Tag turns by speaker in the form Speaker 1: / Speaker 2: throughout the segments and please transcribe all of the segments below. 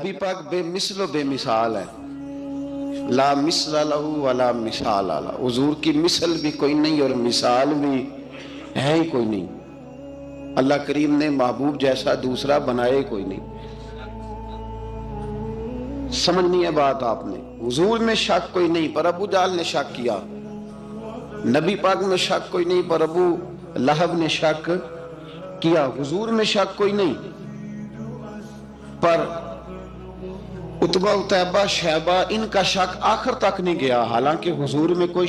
Speaker 1: نبی پاک بے مثل و بے مثال ہے، لا مثل لہ ولا مثال لہ، حضور کی مثل بھی کوئی نہیں اور مثال بھی ہے ہی کوئی نہیں۔ اللہ کریم نے محبوب جیسا دوسرا بنائے کوئی نہیں۔ سمجھنی ہے بات آپ نے، حضور میں شک کوئی نہیں پر ابو جہل نے شک کیا، نبی پاک میں شک کوئی نہیں پر ابو لہب نے شک کیا، حضور میں شک کوئی نہیں پر عتبہ اتیبہ شیبہ ان کا شک آخر تک نہیں گیا، حالانکہ حضور میں کوئی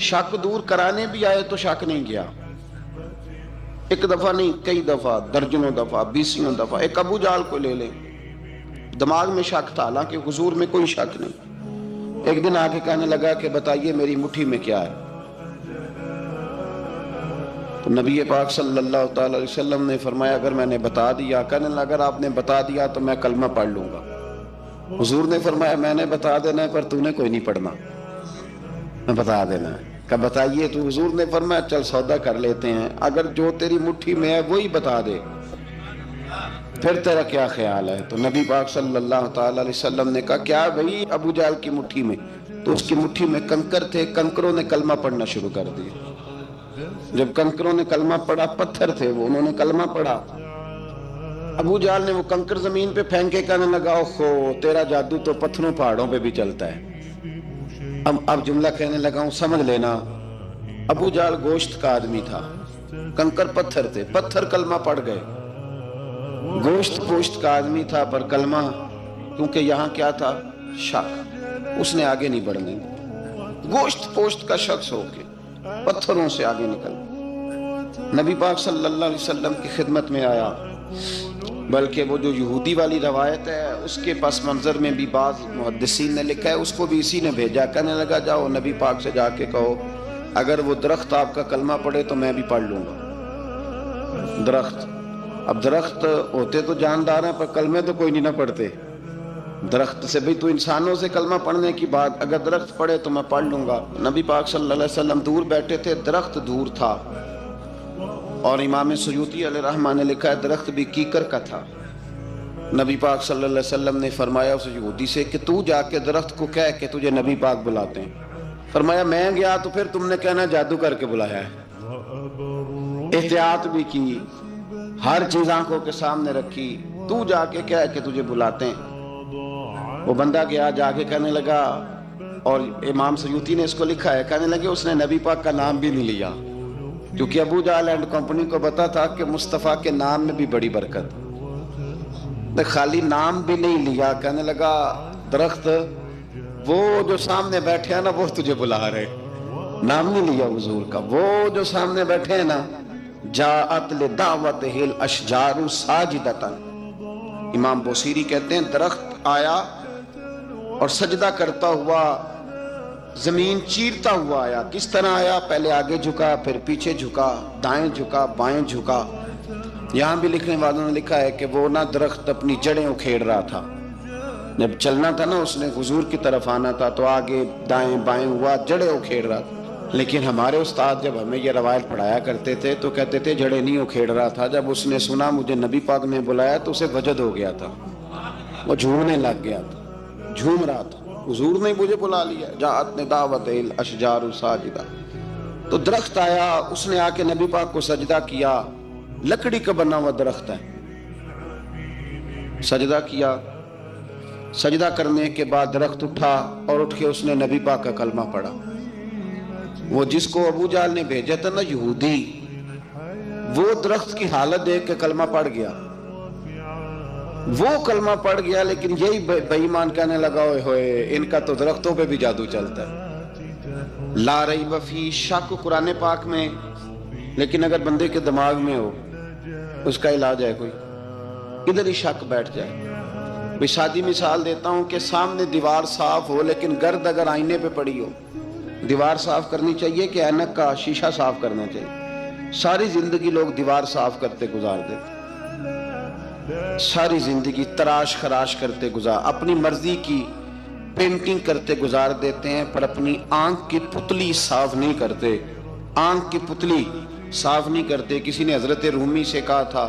Speaker 1: شک دور کرانے بھی آئے تو شک نہیں گیا، ایک دفعہ نہیں کئی دفعہ، درجنوں دفعہ، بیسیوں دفعہ۔ ایک ابو جہل کو لے لیں، دماغ میں شک تھا حالانکہ حضور میں کوئی شک نہیں، ایک دن آگے کہنے لگا کہ بتائیے میری مٹھی میں کیا ہے، تو نبی پاک صلی اللہ تعالی علیہ وسلم نے فرمایا اگر میں نے بتا دیا، کہنے لگا اگر آپ نے بتا دیا تو میں کلمہ پڑھ لوں گا۔ حضور نے فرمایا میں نے بتا دینا ہے پر تو نے کوئی نہیں پڑھنا، میں بتا دینا ہے۔ کہ بتائیے، تو حضور نے فرمایا چل سودا کر لیتے ہیں، اگر جو تیری مٹھی میں ہے وہی بتا دے پھر تیرا کیا خیال ہے؟ تو نبی پاک صلی اللہ تعالی علیہ وسلم نے کہا کیا بھئی ابو جہل کی مٹھی میں؟ تو اس کی مٹھی میں کنکر تھے، کنکروں نے کلمہ پڑھنا شروع کر دیا۔ جب کنکروں نے کلمہ پڑھا، پتھر تھے وہ، انہوں نے کلمہ پڑھا، ابو جہل نے وہ کنکر زمین پہ پھینکے، کہنے لگا اوہو تیرا جادو تو پتھروں پہاڑوں پہ بھی چلتا ہے۔ اب جملہ کہنے لگا ہوں سمجھ لینا، ابو جہل گوشت کا آدمی تھا، کنکر پتھر تھے، پتھر کلمہ پڑھ گئے، گوشت پوشت کا آدمی تھا پر کلمہ، کیونکہ یہاں کیا تھا؟ شک، اس نے آگے نہیں بڑھنے، گوشت پوشت کا شخص ہو کے پتھروں سے آگے نکل، نبی پاک صلی اللہ علیہ وسلم کی خدمت میں آیا، بلکہ وہ جو یہودی والی روایت ہے اس کے پس منظر میں بھی بعض محدثین نے لکھا ہے، اس کو بھی اسی نے بھیجا، کہنے لگا جاؤ نبی پاک سے جا کے کہو اگر وہ درخت آپ کا کلمہ پڑھے تو میں بھی پڑھ لوں گا۔ درخت، اب درخت ہوتے تو جاندار ہیں پر کلمے تو کوئی نہیں نہ پڑھتے، درخت سے بھی تو انسانوں سے کلمہ پڑھنے کی بات، اگر درخت پڑھے تو میں پڑھ لوں گا۔ نبی پاک صلی اللہ علیہ وسلم دور بیٹھے تھے، درخت دور تھا، اور امام سیوطی علیہ رحمہ نے لکھا ہے درخت بھی کیکر کا تھا۔ نبی پاک صلی اللہ علیہ وسلم نے فرمایا اس یہودی سے کہ تو جا کے درخت کو کہہ کہ تجھے نبی پاک بلاتے ہیں، فرمایا میں گیا تو پھر تم نے کہنا جادو کر کے بلایا ہے۔ احتیاط بھی کی، ہر چیز آنکھوں کے سامنے رکھی، تو جا کے کہہ کہ تجھے بلاتے ہیں۔ وہ بندہ گیا، جا کے کہنے لگا، اور امام سیوطی نے اس کو لکھا ہے، کہنے لگے اس نے نبی پاک کا نام بھی نہیں لیا، کیونکہ ابو جہل اینڈ کمپنی کو پتا تھا کہ مصطفیٰ کے نام میں بھی بڑی برکت، خالی نام بھی نہیں لیا، کہنے لگا درخت وہ جو سامنے بیٹھے ہیں نا وہ تجھے بلا رہے، نام نہیں لیا حضور کا، وہ جو سامنے بیٹھے ہیں نا، جاءت لدعوتہ الاشجار ساجدۃ، امام بوصیری کہتے ہیں درخت آیا اور سجدہ کرتا ہوا، زمین چیرتا ہوا آیا۔ کس طرح آیا؟ پہلے آگے جھکا، پھر پیچھے جھکا، دائیں جھکا، بائیں جھکا۔ یہاں بھی لکھنے والوں نے لکھا ہے کہ وہ نہ درخت اپنی جڑیں اکھیڑ رہا تھا، جب چلنا تھا نا اس نے حضور کی طرف آنا تھا تو آگے دائیں بائیں ہوا، جڑیں اکھیڑ رہا تھا۔ لیکن ہمارے استاد جب ہمیں یہ روایت پڑھایا کرتے تھے تو کہتے تھے جڑیں نہیں اکھیڑ رہا تھا، جب اس نے سنا مجھے نبی پاک نے بلایا تو اسے وجد ہو گیا تھا، وہ جھومنے لگ گیا تھا، جھوم رہا تھا، حضور نے مجھے بلا لیا، جاءت لدعوتہ الاشجار ساجدۃ۔ تو درخت آیا، اس نے آ کے نبی پاک کو سجدہ کیا، لکڑی کا بنا ہوا درخت ہے، سجدہ کیا، سجدہ کرنے کے بعد درخت اٹھا اور اٹھ کے اس نے نبی پاک کا کلمہ پڑھا۔ وہ جس کو ابو جہل نے بھیجا تھا نا یہودی، وہ درخت کی حالت دیکھ کے کلمہ پڑھ گیا، وہ کلمہ پڑھ گیا، لیکن یہی بے ایمان کہنے لگا ہوئے ہوئے ان کا تو درختوں پہ بھی جادو چلتا ہے۔ لا ریب فی، شک قرآن پاک میں، لیکن اگر بندے کے دماغ میں ہو اس کا علاج ہے کوئی، ادھر ہی شک بیٹھ جائے۔ بھی سادی مثال دیتا ہوں کہ سامنے دیوار صاف ہو لیکن گرد اگر آئینے پہ پڑی ہو، دیوار صاف کرنی چاہیے کہ اینک کا شیشہ صاف کرنا چاہیے؟ ساری زندگی لوگ دیوار صاف کرتے گزار دیتے، ساری زندگی تراش خراش کرتے گزار، اپنی مرضی کی پینٹنگ کرتے گزار دیتے ہیں، پر اپنی آنکھ کی پتلی صاف نہیں کرتے، آنکھ کی پتلی صاف نہیں کرتے۔ کسی نے حضرت رومی سے کہا تھا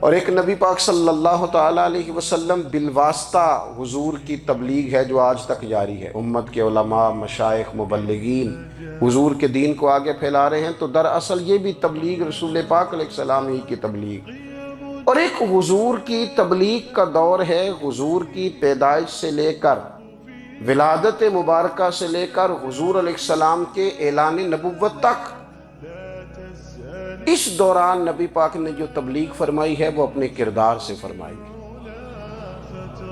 Speaker 2: اور ایک نبی پاک صلی اللہ تعالیٰ علیہ وسلم بالواسطہ حضور کی تبلیغ ہے جو آج تک جاری ہے۔ امت کے علماء، مشائخ، مبلغین حضور کے دین کو آگے پھیلا رہے ہیں، تو دراصل یہ بھی تبلیغ رسول پاک علیہ السلام ہی کی تبلیغ۔ اور ایک حضور کی تبلیغ کا دور ہے، حضور کی پیدائش سے لے کر ولادت مبارکہ سے لے کر حضور علیہ السلام کے اعلان نبوت تک۔ اس دوران نبی پاک نے جو تبلیغ فرمائی ہے وہ اپنے کردار سے فرمائی ہے۔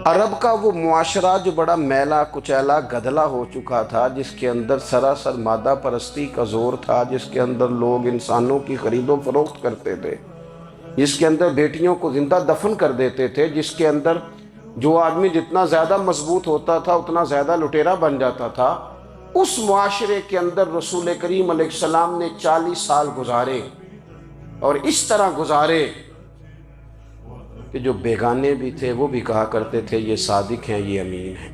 Speaker 2: عرب کا وہ معاشرہ جو بڑا میلا کچیلا گدلا ہو چکا تھا، جس کے اندر سراسر مادہ پرستی کا زور تھا، جس کے اندر لوگ انسانوں کی خرید و فروخت کرتے تھے، جس کے اندر بیٹیوں کو زندہ دفن کر دیتے تھے، جس کے اندر جو آدمی جتنا زیادہ مضبوط ہوتا تھا اتنا زیادہ لٹیرا بن جاتا تھا، اس معاشرے کے اندر رسول کریم علیہ السلام نے 40 سال گزارے، اور اس طرح گزارے کہ جو بیگانے بھی تھے وہ بھی کہا کرتے تھے یہ صادق ہیں، یہ امین ہیں۔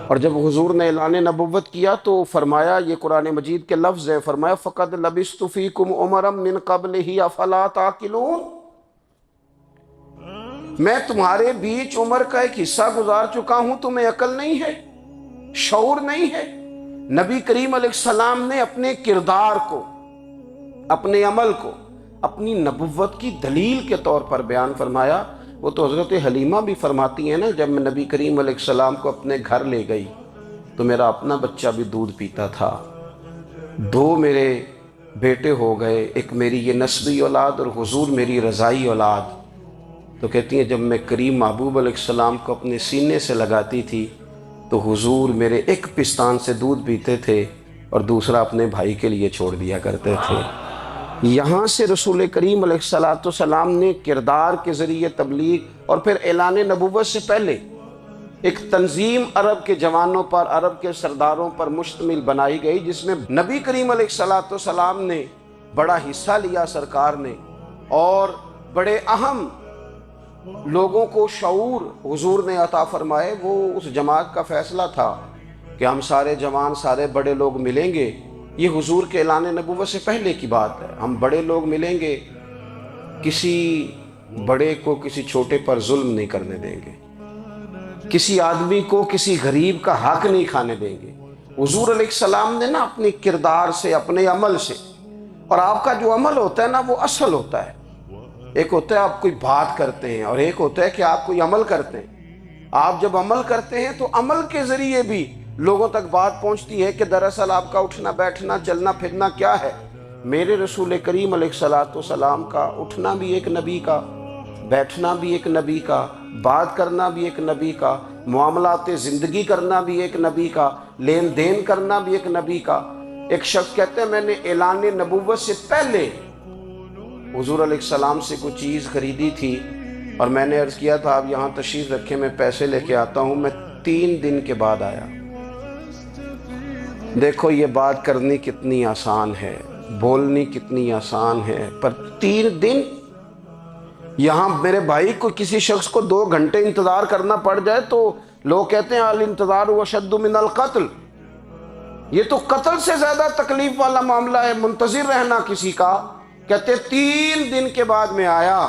Speaker 2: اور جب حضور نے اعلان نبوت کیا تو فرمایا، یہ قرآن مجید کے لفظ ہے، فرمایا فَقَدْ لَبِثْتُ فِيكُمْ عُمَرًا مِّن قَبْلِهِ أَفَلَا تَعْقِلُونَ، میں تمہارے بیچ عمر کا ایک حصہ گزار چکا ہوں، تمہیں عقل نہیں ہے، شعور نہیں ہے۔ نبی کریم علیہ السلام نے اپنے کردار کو، اپنے عمل کو اپنی نبوت کی دلیل کے طور پر بیان فرمایا۔ وہ تو حضرت حلیمہ بھی فرماتی ہیں نا، جب میں نبی کریم علیہ السلام کو اپنے گھر لے گئی تو میرا اپنا بچہ بھی دودھ پیتا تھا، 2 میرے بیٹے ہو گئے، ایک میری یہ نسبی اولاد اور حضور میری رضائی اولاد۔ تو کہتی ہیں جب میں کریم محبوب علیہ السلام کو اپنے سینے سے لگاتی تھی تو حضور میرے ایک پستان سے دودھ پیتے تھے اور دوسرا اپنے بھائی کے لیے چھوڑ دیا کرتے تھے۔ یہاں سے رسول کریم علیہ السلام نے کردار کے ذریعے تبلیغ، اور پھر اعلان نبوت سے پہلے ایک تنظیم عرب کے جوانوں پر، عرب کے سرداروں پر مشتمل بنائی گئی، جس میں نبی کریم علیہ السلام نے بڑا حصہ لیا سرکار نے، اور بڑے اہم لوگوں کو شعور حضور نے عطا فرمائے۔ وہ اس جماعت کا فیصلہ تھا کہ ہم سارے جوان، سارے بڑے لوگ ملیں گے، یہ حضور کے اعلان نبوت سے پہلے کی بات ہے، ہم بڑے لوگ ملیں گے، کسی بڑے کو کسی چھوٹے پر ظلم نہیں کرنے دیں گے، کسی آدمی کو کسی غریب کا حق نہیں کھانے دیں گے۔ حضور علیہ السلام نے نا اپنے کردار سے، اپنے عمل سے، اور آپ کا جو عمل ہوتا ہے نا وہ اصل ہوتا ہے۔ ایک ہوتا ہے آپ کوئی بات کرتے ہیں اور ایک ہوتا ہے کہ آپ کوئی عمل کرتے ہیں۔ آپ جب عمل کرتے ہیں تو عمل کے ذریعے بھی لوگوں تک بات پہنچتی ہے کہ دراصل آپ کا اٹھنا بیٹھنا چلنا پھرنا کیا ہے۔ میرے رسول کریم علیہ السلام کا اٹھنا بھی ایک نبی کا، بیٹھنا بھی ایک نبی کا، بات کرنا بھی ایک نبی کا، معاملات زندگی کرنا بھی ایک نبی کا، لین دین کرنا بھی ایک نبی کا۔ ایک شخص کہتے ہیں میں نے اعلان نبوت سے پہلے حضور علیہ السلام سے کوئی چیز خریدی تھی اور میں نے عرض کیا تھا آپ یہاں تشریف رکھیں، میں پیسے لے کے آتا ہوں، میں 3 دن کے بعد آیا۔ دیکھو یہ بات کرنی کتنی آسان ہے، بولنی کتنی آسان ہے، پر 3 دن یہاں میرے بھائی کو کسی شخص کو 2 گھنٹے انتظار کرنا پڑ جائے تو لوگ کہتے ہیں الانتظار اشد من القتل، یہ تو قتل سے زیادہ تکلیف والا معاملہ ہے منتظر رہنا کسی کا۔ کہتے 3 دن کے بعد میں آیا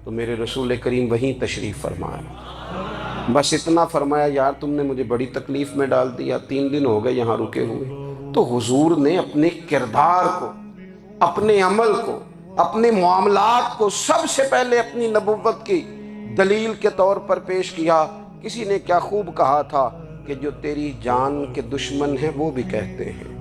Speaker 2: تو میرے رسول کریم وہیں تشریف فرمایا، بس اتنا فرمایا یار تم نے مجھے بڑی تکلیف میں ڈال دیا، 3 دن ہو گئے یہاں رکے ہوئے۔ تو حضور نے اپنے کردار کو، اپنے عمل کو، اپنے معاملات کو سب سے پہلے اپنی نبوت کی دلیل کے طور پر پیش کیا۔ کسی نے کیا خوب کہا تھا کہ جو تیری جان کے دشمن ہیں وہ بھی کہتے ہیں،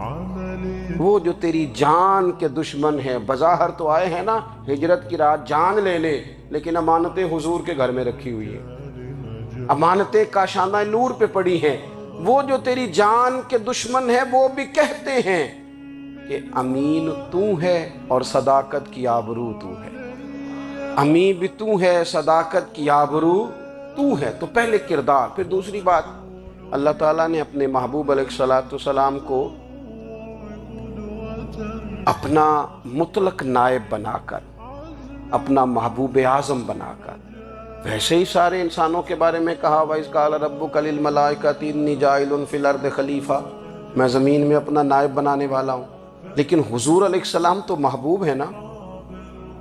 Speaker 2: وہ جو تیری جان کے دشمن ہیں، بظاہر تو آئے ہیں نا ہجرت کی رات جان لینے، لیکن امانتیں حضور کے گھر میں رکھی ہوئی ہیں، امانتیں کاشانہ نور پہ پڑی ہیں۔ وہ جو تیری جان کے دشمن ہیں وہ بھی کہتے ہیں کہ امین تو ہے اور صداقت کی آبرو تو ہے، امین بھی تو ہے، صداقت کی آبرو تو ہے۔ تو پہلے کردار، پھر دوسری بات، اللہ تعالیٰ نے اپنے محبوب علیہ السلام کو اپنا مطلق نائب بنا کر، اپنا محبوب اعظم بنا کر، ویسے ہی سارے انسانوں کے بارے میں کہا وَإِذْ قَالَ رَبُّكَ لِلْمَلَائِكَةِ إِنِّي جَاعِلٌ فِي الْأَرْضِ خلیفہ، میں زمین میں اپنا نائب بنانے والا ہوں۔ لیکن حضور علیہ السلام تو محبوب ہے نا،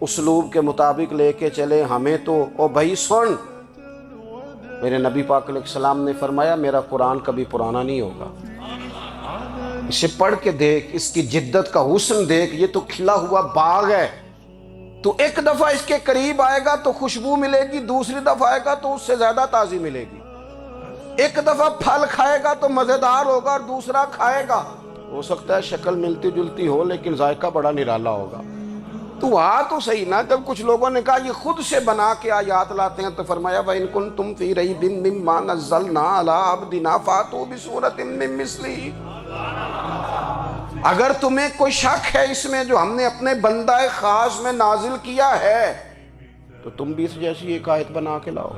Speaker 2: اسلوب کے مطابق لے کے چلے، ہمیں تو او بھائی سن، میرے نبی پاک علیہ السلام نے فرمایا میرا قرآن کبھی پرانا نہیں ہوگا، اسے پڑھ کے دیکھ، اس کی جدت کا حسن دیکھ، یہ تو کھلا ہوا باغ ہے، تو ایک دفعہ اس کے قریب آئے گا تو خوشبو ملے گی، دوسری دفعہ آئے گا تو اس سے زیادہ تازی ملے گی، ایک دفعہ پھل کھائے گا تو مزیدار ہوگا اور دوسرا کھائے گا ہو سکتا ہے شکل ملتی جلتی ہو لیکن ذائقہ بڑا نرالا ہوگا۔ تو تو صحیح نا، جب کچھ لوگوں نے کہا یہ خود سے بنا کے آیات لاتے ہیں تو فرمایا وَإِن كُنتُمْ فِي رَيْبٍ مِّمَّا نَزَّلْنَا عَلَىٰ عَبْدِنَا فَأْتُوا بِسُورَةٍ مِّن مِّثْلِهِ، اگر تمہیں کوئی شک ہے اس میں جو ہم نے اپنے بندہ خاص میں نازل کیا ہے تو تم بھی اس جیسی ایک آیت بنا کے لاؤ۔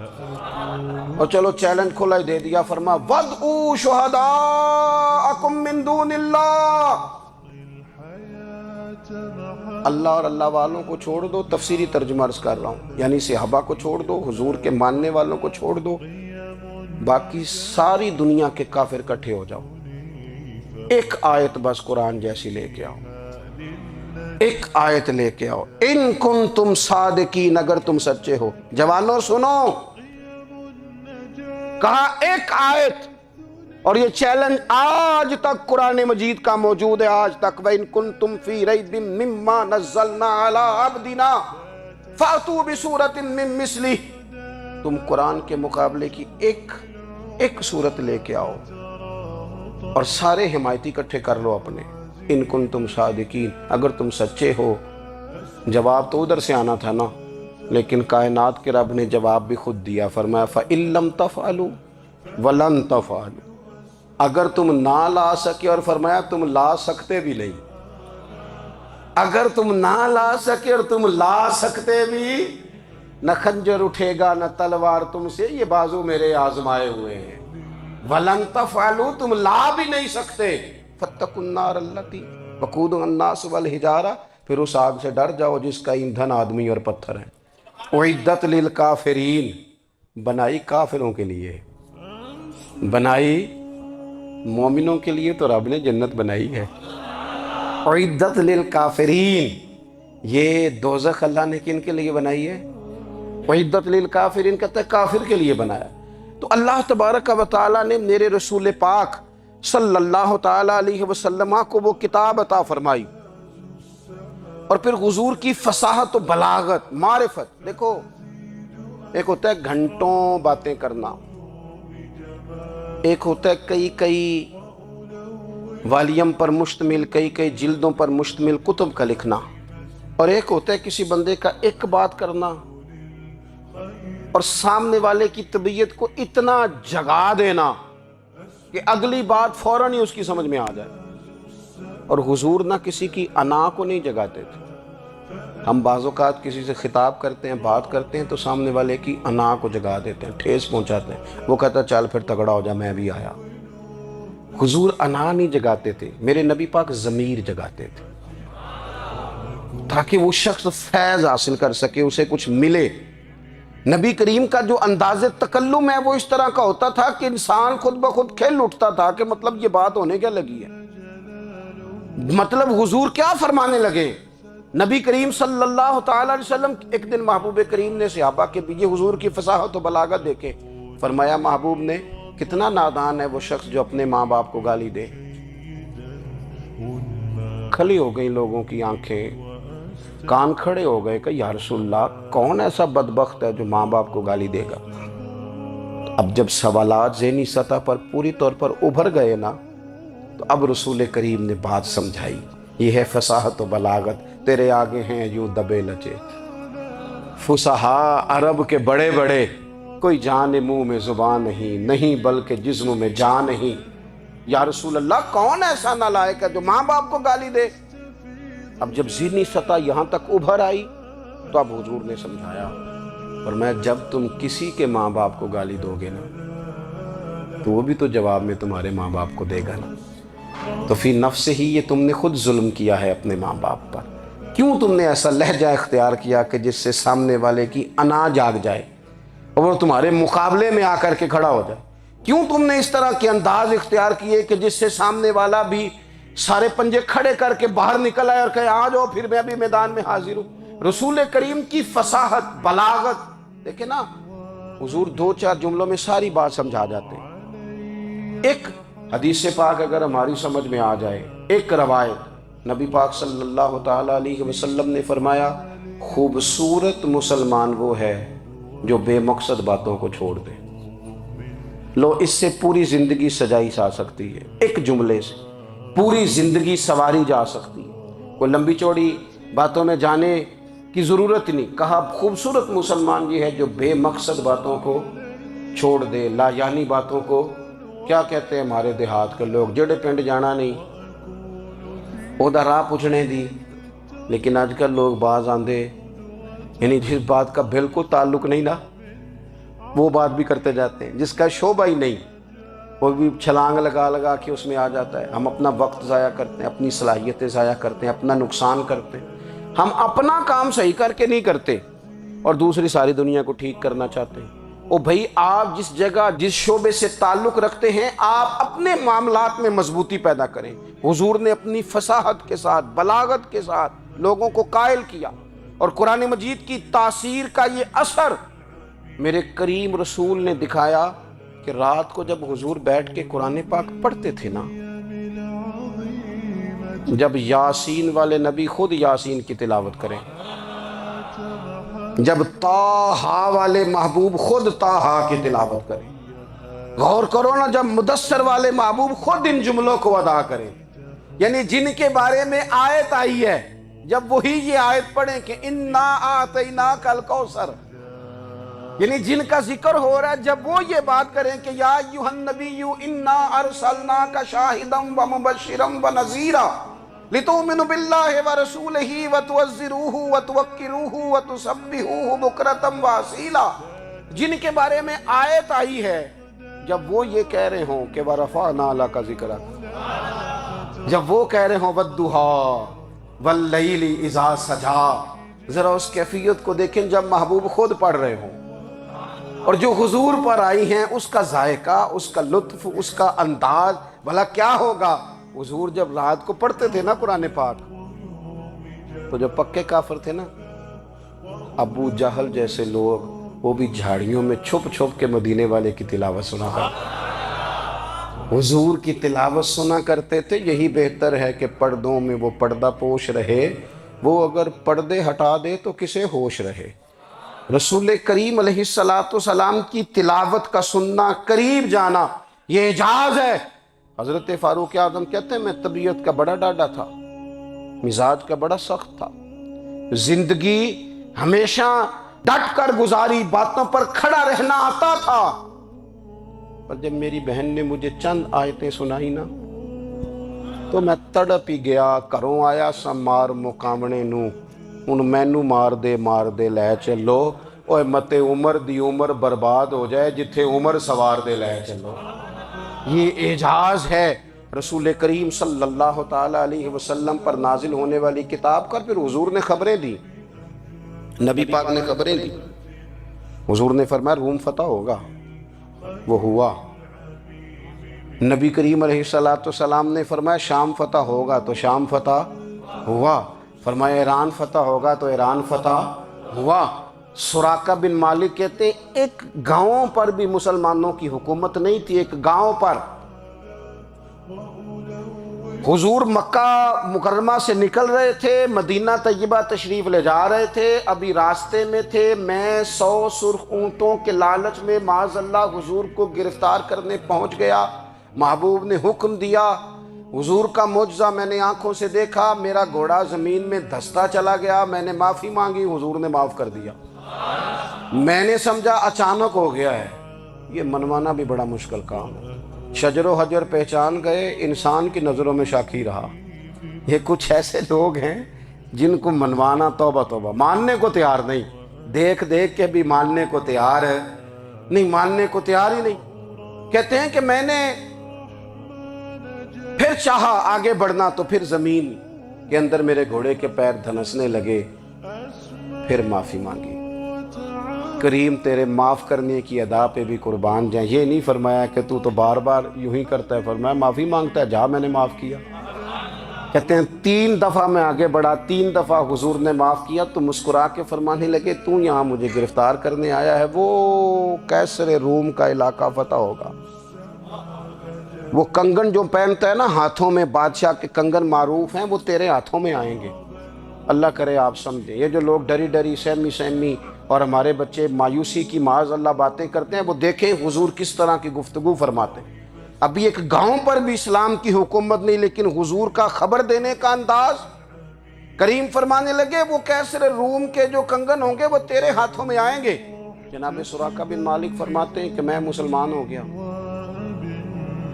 Speaker 2: اور چلو چیلنج کھلا ہی دے دیا، فرما وَادْعُوا شُهَدَاءَكُم مِّن دُونِ اللَّهِ، اللہ اور اللہ والوں کو چھوڑ دو، تفسیری ترجمہ عرض کر رہا ہوں، یعنی صحابہ کو چھوڑ دو، حضور کے ماننے والوں کو چھوڑ دو، باقی ساری دنیا کے کافر کٹھے ہو جاؤ، ایک آیت بس قرآن جیسی لے کے آؤ، ایک آیت لے کے آؤ، ان کنتم صادقین، اگر تم سچے ہو۔ جوانوں سنو، کہا ایک آیت، اور یہ چیلنج آج تک قرآن مجید کا موجود ہے، آج تک وَإِن كُنتُمْ فِي رَيْبٍ مِّمَّا نَزَّلْنَا عَلَىٰ عَبْدِنَا فَأْتُوا بِسُورَةٍ مِّن مِّثْلِهِ، تم قرآن کے مقابلے کی ایک صورت لے کے آؤ اور سارے حمایتی اکٹھے کر لو اپنے، ان کنتم صادقین، اگر تم سچے ہو۔ جواب تو ادھر سے آنا تھا نا، لیکن کائنات کے رب نے جواب بھی خود دیا، فرمایا فَإِن لَّمْ تَفْعَلُوا وَلَن تَفْعَلُوا، اگر تم نہ لا سکے، اور فرمایا تم لا سکتے بھی نہیں، اگر تم نہ لا سکے اور تم لا سکتے بھی، نہ خنجر اٹھے گا نہ تلوار تم سے، یہ بازو میرے آزمائے ہوئے ہیں، وَلَن تَفْعَلُوا، تم لا بھی نہیں سکتے، فَاتَّقُوا النَّارَ الَّتِي وَقُودُهَا النَّاسُ وَالْحِجَارَةُ، پھر اس آگ سے ڈر جاؤ جس کا ایندھن آدمی اور پتھر ہے، اُعِدَّتْ لِلْكَافِرِينَ، بنائی کافروں کے لیے، بنائی مومنوں کے لیے تو رب نے جنت بنائی ہے، اُعِدَّتْ لِلْكَافِرِينَ، یہ دوزخ اللہ نے کن کے لیے بنائی ہے؟ اُعِدَّتْ لِلْكَافِرِينَ کہتا ہے کافر کے لیے بنایا۔ تو اللہ تبارک و تعالیٰ نے میرے رسول پاک صلی اللہ تعالیٰ علیہ وسلم کو وہ کتاب عطا فرمائی، اور پھر حضور کی فصاحت و بلاغت، معرفت، دیکھو ایک ہوتا ہے گھنٹوں باتیں کرنا، ایک ہوتا ہے کئی والیم پر مشتمل، کئی جلدوں پر مشتمل کتب کا لکھنا، اور ایک ہوتا ہے کسی بندے کا ایک بات کرنا اور سامنے والے کی طبیعت کو اتنا جگا دینا کہ اگلی بات فوراً ہی اس کی سمجھ میں آ جائے۔ اور حضور نہ کسی کی انا کو نہیں جگاتے تھے، ہم بعض اوقات کسی سے خطاب کرتے ہیں، بات کرتے ہیں تو سامنے والے کی انا کو جگا دیتے ہیں، ٹھیس پہنچاتے ہیں، وہ کہتا ہے چل پھر تگڑا ہو جا میں بھی آیا۔ حضور انا نہیں جگاتے تھے، میرے نبی پاک ضمیر جگاتے تھے تاکہ وہ شخص فیض حاصل کر سکے، اسے کچھ ملے۔ نبی کریم کا جو انداز تکلم ہے وہ اس طرح کا ہوتا تھا کہ انسان خود بخود کھل اٹھتا تھا کہ مطلب یہ بات ہونے کیا لگی ہے، مطلب حضور کیا فرمانے لگے۔ نبی کریم صلی اللہ تعالی علیہ وسلم، ایک دن محبوب کریم نے صحابہ کے پیچھے حضور کی فصاحت و بلاغت دیکھے، فرمایا محبوب نے کتنا نادان ہے وہ شخص جو اپنے ماں باپ کو گالی دے۔ کھلی ہو گئی لوگوں کی آنکھیں، کان کھڑے ہو گئے کہ یا رسول اللہ کون ایسا بدبخت ہے جو ماں باپ کو گالی دے گا۔ اب جب سوالات ذہنی سطح پر پوری طور پر ابھر گئے نا، تو اب رسول کریم نے بات سمجھائی، یہ ہے فصاحت و بلاغت، تیرے آگے ہیں یوں دبے لچے فصحاء عرب کے بڑے بڑے، کوئی جان منہ میں زبان نہیں بلکہ جسم میں جان نہیں۔ یا رسول اللہ کون ایسا نالائق ہے جو ماں باپ کو گالی دے؟ اب جب ذہنی سطح یہاں تک ابھر آئی تو اب حضور نے سمجھایا، اور میں جب تم کسی کے ماں باپ کو گالی دو گے نا تو وہ بھی تو جواب میں تمہارے ماں باپ کو دے گا نا، تو فی نفس ہی یہ تم نے خود ظلم کیا ہے اپنے ماں باپ پر۔ کیوں تم نے ایسا لہجہ اختیار کیا کہ جس سے سامنے والے کی انا جاگ جائے اور وہ تمہارے مقابلے میں آ کر کے کھڑا ہو جائے؟ کیوں تم نے اس طرح کے انداز اختیار کیے کہ جس سے سامنے والا بھی سارے پنجے کھڑے کر کے باہر نکل آئے اور کہے آ جاؤ پھر میں بھی میدان میں حاضر ہوں۔ رسول کریم کی فصاحت، بلاغت دیکھیں نا، حضور 2-4 جملوں میں ساری بات سمجھا جاتے ہیں۔ ایک حدیث پاک اگر ہماری سمجھ میں آ جائے، ایک روایت نبی پاک صلی اللہ تعالی علیہ وسلم نے فرمایا خوبصورت مسلمان وہ ہے جو بے مقصد باتوں کو چھوڑ دے۔ لو اس سے پوری زندگی سجائی جا سکتی ہے، ایک جملے سے پوری زندگی سواری جا سکتی ہے، کوئی لمبی چوڑی باتوں میں جانے کی ضرورت نہیں۔ کہا خوبصورت مسلمان یہ ہے جو بے مقصد باتوں کو چھوڑ دے، لا یعنی باتوں کو، کیا کہتے ہیں ہمارے دیہات کے لوگ، جڑے پنڈ جانا نہیں اودا راہ پوچھنے دی۔ لیکن آج کل لوگ باز آندے یعنی جس بات کا بالکل تعلق نہیں نا وہ بات بھی کرتے جاتے ہیں، جس کا شعبہ ہی نہیں وہ بھی چھلانگ لگا کے اس میں آ جاتا ہے۔ ہم اپنا وقت ضائع کرتے ہیں، اپنی صلاحیتیں ضائع کرتے ہیں، اپنا نقصان کرتے ہیں۔ ہم اپنا کام صحیح کر کے نہیں کرتے اور دوسری ساری دنیا کو ٹھیک کرنا چاہتے ہیں۔ او بھائی آپ جس جگہ جس شعبے سے تعلق رکھتے ہیں آپ اپنے معاملات میں مضبوطی پیدا کریں۔ حضور نے اپنی فصاحت کے ساتھ، بلاغت کے ساتھ لوگوں کو قائل کیا، اور قرآن مجید کی تاثیر کا یہ اثر میرے کریم رسول نے دکھایا کہ رات کو جب حضور بیٹھ کے قرآن پاک پڑھتے تھے نا، جب یاسین والے نبی خود یاسین کی تلاوت کریں، جب طٰہٰ والے محبوب خود طٰہٰ کی تلاوت کریں، غور کرو نا، جب مدثر والے محبوب خود ان جملوں کو ادا کریں، یعنی جن کے بارے میں آیت آئی ہے، جب وہی یہ آیت پڑھیں کہ اِنَّا أَعْطَيْنَاكَ الْكَوْثَرَ، یعنی جن کا ذکر ہو رہا ہے، جب وہ یہ بات کریں کہ یا ایھا النبی انا ارسلناک شاہدا ومبشرا ونذیرا لتؤمنوا باللہ ورسولہ وتعزروہ وتوقروہ وتسبحوہ بکرۃ واصیلا، جن کے بارے میں آیت آئی ہے، جب وہ یہ کہہ رہے ہوں کہ ورفعنا لک ذکرک، جب وہ کہہ رہے ہوں والضحیٰ واللیل اذا سجا، ذرا اس کیفیت کو دیکھیں جب محبوب خود پڑھ رہے ہوں، اور جو حضور پر آئی ہیں اس کا ذائقہ، اس کا لطف، اس کا انداز بھلا کیا ہوگا۔ حضور جب رات کو پڑھتے تھے نا قرآن پاک تو جو پکے کافر تھے نا، ابو جہل جیسے لوگ، وہ بھی جھاڑیوں میں چھپ چھپ کے مدینے والے کی تلاوت سنا کرتے، حضور کی تلاوت سنا کرتے تھے۔ یہی بہتر ہے کہ پردوں میں وہ پردہ پوش رہے، وہ اگر پردے ہٹا دے تو کسے ہوش رہے۔ رسول کریم علیہ السلام کی تلاوت کا سننا، قریب جانا، یہ اعجاز ہے۔ حضرت فاروق اعظم کہتے ہیں میں طبیعت کا بڑا ڈاڈا تھا، مزاج کا بڑا سخت تھا، زندگی ہمیشہ ڈٹ کر گزاری، باتوں پر کھڑا رہنا آتا تھا، پر جب میری بہن نے مجھے چند آیتیں سنائی نا تو میں تڑپ ہی گیا۔ گھروں آیا سا مار مقامنے نو، ان مینو مار دے لے چلو، اوے متے عمر دی عمر برباد ہو جائے جتھے عمر سوار دے لے چلو۔ یہ اعجاز ہے رسول کریم صلی اللہ تعالی علیہ وسلم پر نازل ہونے والی کتاب کا۔ پھر حضور نے خبریں دی، نبی پاک نے خبریں دی، حضور نے فرمایا روم فتح ہوگا، وہ ہوا۔ نبی کریم علیہ السلام نے فرمایا شام فتح ہوگا، تو شام فتح ہوا۔ فرمایا ایران فتح ہوگا، تو ایران فتح ہوا۔ سراقہ بن مالک کہتے ہیں ایک گاؤں پر بھی مسلمانوں کی حکومت نہیں تھی، ایک گاؤں پر۔ حضور مکہ مکرمہ سے نکل رہے تھے، مدینہ طیبہ تشریف لے جا رہے تھے، ابھی راستے میں تھے، میں 100 سرخ اونٹوں کے لالچ میں معاذ اللہ حضور کو گرفتار کرنے پہنچ گیا۔ محبوب نے حکم دیا، حضور کا معجزہ میں نے آنکھوں سے دیکھا، میرا گھوڑا زمین میں دھستا چلا گیا، میں نے معافی مانگی، حضور نے معاف کر دیا۔ میں نے سمجھا اچانک ہو گیا ہے، یہ منوانا بھی بڑا مشکل کام ہے۔ شجر و حجر پہچان گئے، انسان کی نظروں میں شاکی رہا۔ یہ کچھ ایسے لوگ ہیں جن کو منوانا توبہ توبہ، ماننے کو تیار نہیں، دیکھ دیکھ کے بھی ماننے کو تیار ہے نہیں، ماننے کو تیار ہی نہیں۔ کہتے ہیں کہ میں نے پھر چاہا آگے بڑھنا تو پھر زمین کے اندر میرے گھوڑے کے پیر دھنسنے لگے، پھر معافی مانگی۔ کریم تیرے معاف کرنے کی ادا پہ بھی قربان جائیں۔ یہ نہیں فرمایا کہ تو بار بار یوں ہی کرتا ہے، فرمایا معافی مانگتا ہے، جا میں نے معاف کیا۔ کہتے ہیں 3 دفعہ میں آگے بڑھا، 3 دفعہ حضور نے معاف کیا تو مسکرا کے فرمانے لگے تو یہاں مجھے گرفتار کرنے آیا ہے، وہ کیسر روم کا علاقہ فتح ہوگا، وہ کنگن جو پہنتا ہے نا ہاتھوں میں، بادشاہ کے کنگن معروف ہیں، وہ تیرے ہاتھوں میں آئیں گے۔ اللہ کرے آپ سمجھیں، یہ جو لوگ ڈری ڈری سہمی اور ہمارے بچے مایوسی کی معاذ اللہ باتیں کرتے ہیں، وہ دیکھیں حضور کس طرح کی گفتگو فرماتے ہیں۔ ابھی ایک گاؤں پر بھی اسلام کی حکومت نہیں، لیکن حضور کا خبر دینے کا انداز، کریم فرمانے لگے وہ کیسر روم کے جو کنگن ہوں گے وہ تیرے ہاتھوں میں آئیں گے۔ جناب سراقہ بن مالک فرماتے ہیں کہ میں مسلمان ہو گیا،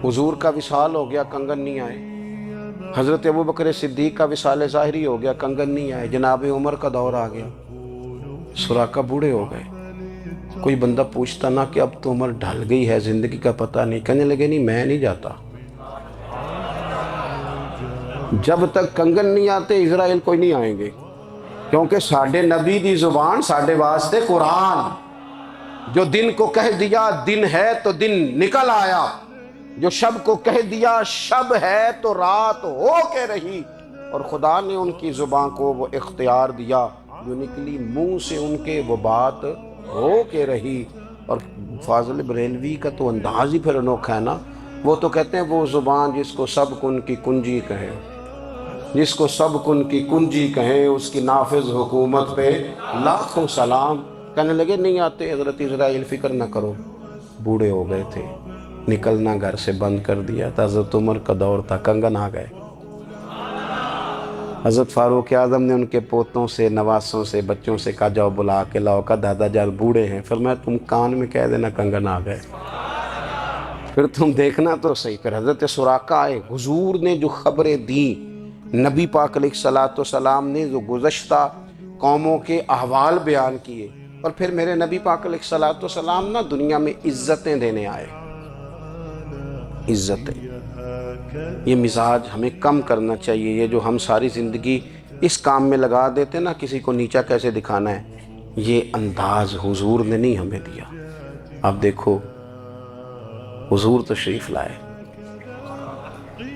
Speaker 2: حضور کا وصال ہو گیا، کنگن نہیں آئے۔ حضرت ابوبکر صدیق کا وصال ظاہری ہو گیا، کنگن نہیں آئے۔ جناب عمر کا دور آ گیا، سراقہ بوڑھے ہو گئے۔ کوئی بندہ پوچھتا نا کہ اب تو عمر ڈھل گئی ہے، زندگی کا پتہ نہیں، کہنے لگے نہیں میں نہیں جاتا، جب تک کنگن نہیں آتے اسرائیل کوئی نہیں آئیں گے، کیونکہ ساڈے نبی دی زبان ساڈے واسطے قرآن، جو دن کو کہہ دیا دن ہے تو دن نکل آیا، جو شب کو کہہ دیا شب ہے تو رات ہو کے رہی، اور خدا نے ان کی زبان کو وہ اختیار دیا، جو نکلی منہ سے ان کے وہ بات ہو کے رہی۔ اور فاضل بریلوی کا تو انداز ہی پھر انوکھا ہے نا، وہ تو کہتے ہیں وہ زبان جس کو سب کن کی کنجی کہیں، جس کو سب کن کی کنجی کہیں، اس کی نافذ حکومت پہ لاکھوں سلام۔ کہنے لگے نہیں آتے حضرت اسرائیل، فکر نہ کرو، بوڑھے ہو گئے تھے، نکلنا گھر سے بند کر دیا تھا، حضرت عمر کا دور تھا، کنگن آ گئے۔ حضرت فاروق اعظم نے ان کے پوتوں سے، نواسوں سے، بچوں سے کہا جاؤ بلا کے لاؤ، کہا دادا جان بوڑھے ہیں، فرمایا تم کان میں کہہ دینا کنگن آ گئے، پھر تم دیکھنا تو صحیح۔ پھر حضرت سراقہ آئے، حضور نے جو خبریں دیں، نبی پاک علیہ الصلوۃ والسلام نے جو گزشتہ قوموں کے احوال بیان کیے، اور پھر میرے نبی پاک علیہ الصلوۃ والسلام نا دنیا میں عزتیں دینے آئے، عزتیں۔ یہ مزاج ہمیں کم کرنا چاہیے، یہ جو ہم ساری زندگی اس کام میں لگا دیتے نا کسی کو نیچا کیسے دکھانا ہے، یہ انداز حضور نے نہیں ہمیں دیا۔ اب دیکھو حضور تشریف لائے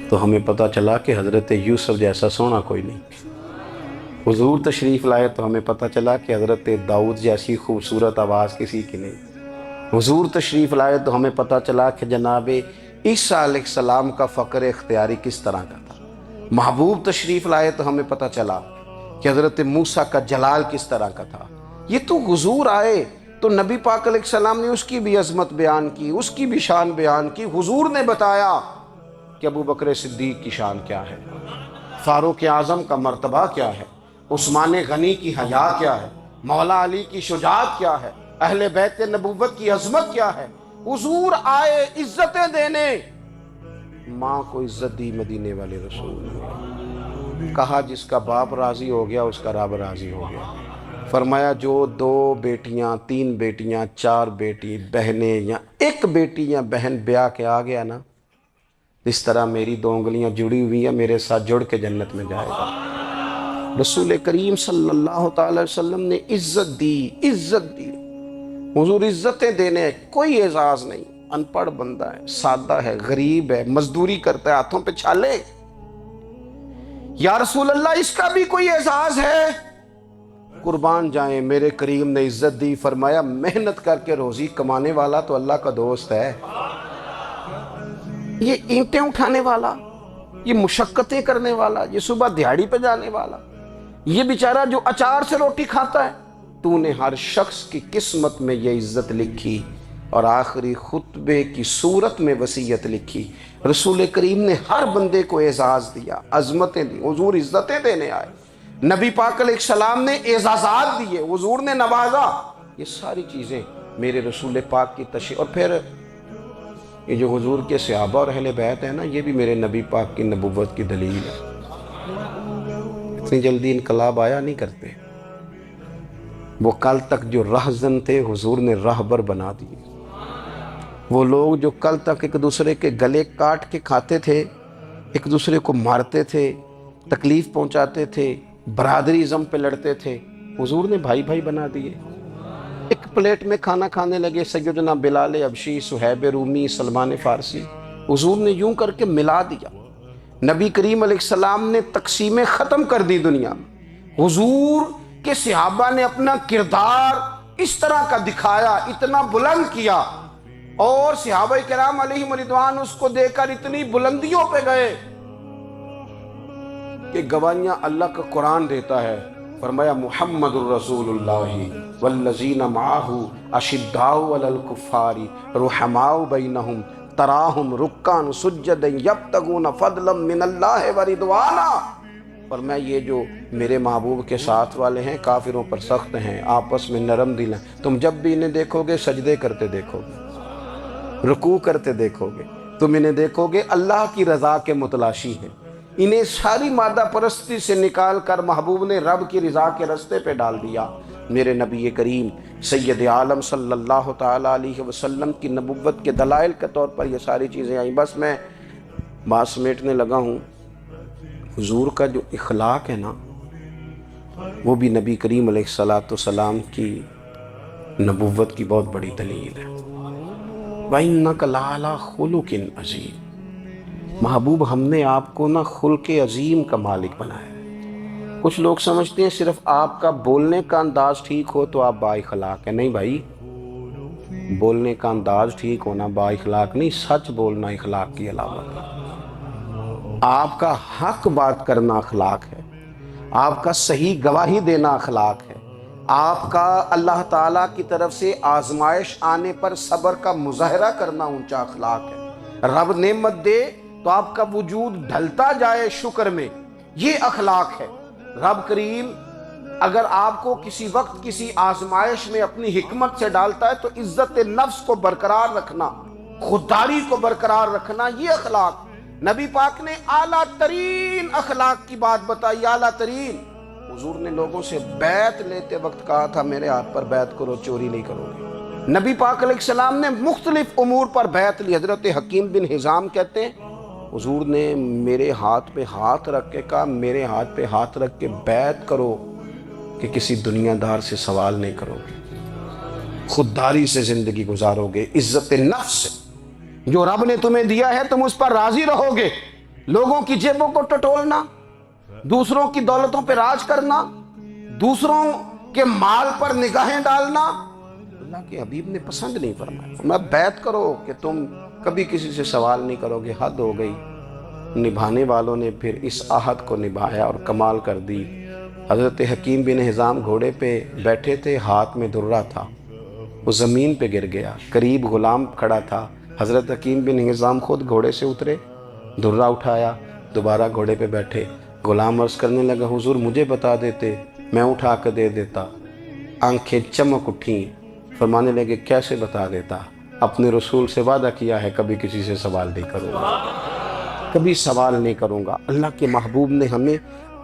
Speaker 2: تو ہمیں پتہ چلا کہ حضرت یوسف جیسا سونا کوئی نہیں، حضور تشریف لائے تو ہمیں پتہ چلا کہ حضرت داؤد جیسی خوبصورت آواز کسی کی نہیں، حضور تشریف لائے تو ہمیں پتہ چلا کہ جناب عیسیٰ علیہ السلام کا فقر اختیاری کس طرح کا تھا، محبوب تشریف لائے تو ہمیں پتہ چلا کہ حضرت موسیٰ کا جلال کس طرح کا تھا۔ یہ تو حضور آئے تو نبی پاک علیہ السلام نے اس کی بھی عظمت بیان کی، اس کی بھی شان بیان کی، حضور نے بتایا کہ ابوبکر صدیق کی شان کیا ہے، فاروق اعظم کا مرتبہ کیا ہے، عثمان غنی کی حیا کیا ہے، مولا علی کی شجاعت کیا ہے، اہل بیت نبوت کی عظمت کیا ہے۔ حضور آئے عزتیں دینے، ماں کو عزت دی مدینے والے رسول نے، کہا جس کا باپ راضی ہو گیا اس کا رب راضی ہو گیا، فرمایا جو 2 بیٹیاں 3 بیٹیاں 4 بیٹی بہنیں یا 1 بیٹی یا بہن بیاہ کے آ گیا نا، اس طرح میری 2 انگلیاں جڑی ہوئی ہیں، میرے ساتھ جڑ کے جنت میں جائے گا۔ رسول کریم صلی اللہ تعالی وسلم نے عزت دی، عزت دی۔ حضور عزتیں دینے، کوئی اعزاز نہیں، ان پڑھ بندہ ہے، سادہ ہے، غریب ہے، مزدوری کرتا ہے، ہاتھوں پہ چھالے، یا رسول اللہ اس کا بھی کوئی اعزاز ہے؟ قربان جائیں، میرے کریم نے عزت دی، فرمایا محنت کر کے روزی کمانے والا تو اللہ کا دوست ہے، یہ اینٹیں اٹھانے والا، یہ مشقتیں کرنے والا، یہ صبح دیہڑی پہ جانے والا، یہ بیچارہ جو اچار سے روٹی کھاتا ہے، تو نے ہر شخص کی قسمت میں یہ عزت لکھی اور آخری خطبے کی صورت میں وصیت لکھی۔ رسول کریم نے ہر بندے کو اعزاز دیا، عظمتیں دی، حضور عزتیں دینے آئے، نبی پاک علیہ السلام نے اعزازات دیے، حضور نے نوازا، یہ ساری چیزیں میرے رسول پاک کی تشریف۔ اور پھر یہ جو حضور کے صحابہ اور اہل بیت ہیں نا، یہ بھی میرے نبی پاک کی نبوت کی دلیل ہے، اتنی جلدی انقلاب آیا نہیں کرتے، وہ کل تک جو رہزن تھے حضور نے راہبر بنا دیے، وہ لوگ جو کل تک ایک دوسرے کے گلے کاٹ کے کھاتے تھے، ایک دوسرے کو مارتے تھے، تکلیف پہنچاتے تھے، برادری ازم پہ لڑتے تھے، حضور نے بھائی بھائی بنا دیے، ایک پلیٹ میں کھانا کھانے لگے، سیدنا بلال حبشی، صہیب رومی، سلمان فارسی، حضور نے یوں کر کے ملا دیا۔ نبی کریم علیہ السلام نے تقسیمیں ختم کر دی دنیا میں۔ حضور کے صحابہ نے اپنا کردار اس طرح کا دکھایا، اتنا بلند کیا، اور صحابہ کرام علیہم رضوان اس کو دیکھ کر اتنی بلندیوں پہ گئے کہ گواہیاں اللہ کا قرآن دیتا ہے۔ فرمایا محمد الرسول اللہ والذین معہ اشداء علی الکفار رحماء بینہم تراہم رکعا سجدا یبتغون فضلا من اللہ ورضوانا۔ فرمایا یہ جو میرے محبوب کے ساتھ والے ہیں کافروں پر سخت ہیں، آپس میں نرم دل ہیں، تم جب بھی انہیں دیکھو گے سجدے کرتے دیکھو گے، رکوع کرتے دیکھو گے، تم انہیں دیکھو گے اللہ کی رضا کے متلاشی ہیں۔ انہیں ساری مادہ پرستی سے نکال کر محبوب نے رب کی رضا کے رستے پہ ڈال دیا۔ میرے نبی کریم سید عالم صلی اللہ تعالیٰ علیہ وسلم کی نبوت کے دلائل کے طور پر یہ ساری چیزیں آئیں۔ بس میں بات سمیٹنے لگا ہوں۔ حضور کا جو اخلاق ہے نا، وہ بھی نبی کریم علیہ السلام کی نبوت کی بہت بڑی دلیل ہے۔ وَإِنَّكَ لَعَلَىٰ خُلُقٍ عَظِيمٍ۔ محبوب ہم نے آپ کو نا خلق عظیم کا مالک بنایا ہے۔ کچھ لوگ سمجھتے ہیں صرف آپ کا بولنے کا انداز ٹھیک ہو تو آپ با اخلاق ہیں۔ نہیں بھائی، بولنے کا انداز ٹھیک ہونا با اخلاق نہیں، سچ بولنا اخلاق کی علامت ہے۔ آپ کا حق بات کرنا اخلاق ہے، آپ کا صحیح گواہی دینا اخلاق ہے، آپ کا اللہ تعالیٰ کی طرف سے آزمائش آنے پر صبر کا مظاہرہ کرنا اونچا اخلاق ہے۔ رب نعمت دے تو آپ کا وجود ڈھلتا جائے شکر میں، یہ اخلاق ہے۔ رب کریم اگر آپ کو کسی وقت کسی آزمائش میں اپنی حکمت سے ڈالتا ہے تو عزت نفس کو برقرار رکھنا، خودداری کو برقرار رکھنا، یہ اخلاق۔ نبی پاک نے اعلیٰ ترین اخلاق کی بات بتائی، اعلیٰ ترین۔ حضور نے لوگوں سے بیعت لیتے وقت کہا تھا میرے ہاتھ پر بیعت کرو، چوری نہیں کرو گے۔ نبی پاک علیہ السلام نے مختلف امور پر بیعت لی۔ حضرت حکیم بن حزام کہتے ہیں حضور نے میرے ہاتھ پہ ہاتھ رکھ کے کہا میرے ہاتھ پہ ہاتھ رکھ کے بیعت کرو کہ کسی دنیا دار سے سوال نہیں کرو گے، خودداری سے زندگی گزارو گے، عزت نفس سے، جو رب نے تمہیں دیا ہے تم اس پر راضی رہو گے۔ لوگوں کی جیبوں کو ٹٹولنا، دوسروں کی دولتوں پہ راج کرنا، دوسروں کے مال پر نگاہیں ڈالنا اللہ کے حبیب نے پسند نہیں فرمایا۔ فرمایا بیعت کرو کہ تم کبھی کسی سے سوال نہیں کرو گے۔ حد ہو گئی۔ نبھانے والوں نے پھر اس عہد کو نبھایا اور کمال کر دی۔ حضرت حکیم بن حزام گھوڑے پہ بیٹھے تھے، ہاتھ میں درہ تھا، وہ زمین پہ گر گیا، قریب غلام کھڑا تھا۔ حضرت حکیم بن حزام خود گھوڑے سے اترے، درہ اٹھایا، دوبارہ گھوڑے پہ بیٹھے۔ غلام عرض کرنے لگا حضور مجھے بتا دیتے، میں اٹھا کے دے دیتا۔ آنکھیں چمک اٹھیں، فرمانے لگے کیسے بتا دیتا؟ اپنے رسول سے وعدہ کیا ہے کبھی کسی سے سوال نہیں کروں گا، کبھی سوال نہیں کروں گا۔ اللہ کے محبوب نے ہمیں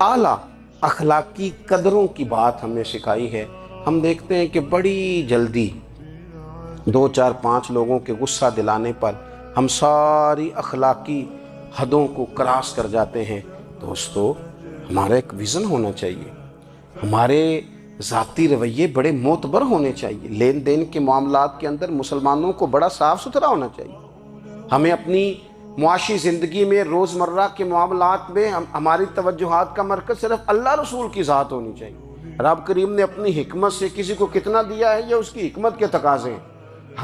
Speaker 2: اعلیٰ اخلاقی قدروں کی بات ہمیں سکھائی ہے۔ ہم دیکھتے ہیں کہ بڑی جلدی 2 4 5 لوگوں کے غصہ دلانے پر ہم ساری اخلاقی حدوں کو کراس کر جاتے ہیں۔ دوستو، ہمارا ایک ویژن ہونا چاہیے، ہمارے ذاتی رویے بڑے معتبر ہونے چاہیے۔ لین دین کے معاملات کے اندر مسلمانوں کو بڑا صاف ستھرا ہونا چاہیے۔ ہمیں اپنی معاشی زندگی میں روزمرہ کے معاملات میں ہماری توجہات کا مرکز صرف اللہ رسول کی ذات ہونی چاہیے۔ رب کریم نے اپنی حکمت سے کسی کو کتنا دیا ہے یہ اس کی حکمت کے تقاضے ہیں۔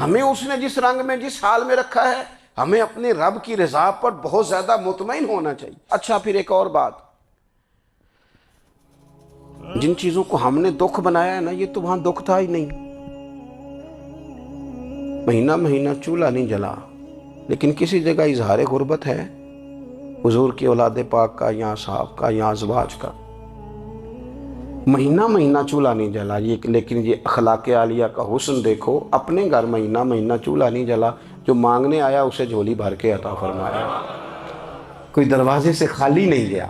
Speaker 2: ہمیں اس نے جس رنگ میں جس حال میں رکھا ہے ہمیں اپنے رب کی رضا پر بہت زیادہ مطمئن ہونا چاہیے۔ اچھا، پھر ایک اور بات، جن چیزوں کو ہم نے دکھ بنایا ہے نا، یہ تو وہاں دکھ تھا ہی نہیں۔ مہینہ مہینہ چولہا نہیں جلا، لیکن کسی جگہ اظہار غربت ہے حضور کی اولاد پاک کا یا صحاب کا یا ازواج کا۔ مہینہ مہینہ چولہا نہیں جلا، لیکن یہ اخلاق عالیہ کا حسن دیکھو۔ اپنے گھر مہینہ مہینہ چولہا نہیں جلا، جو مانگنے آیا اسے جھولی بھر کے عطا فرمایا، کوئی دروازے سے خالی نہیں گیا۔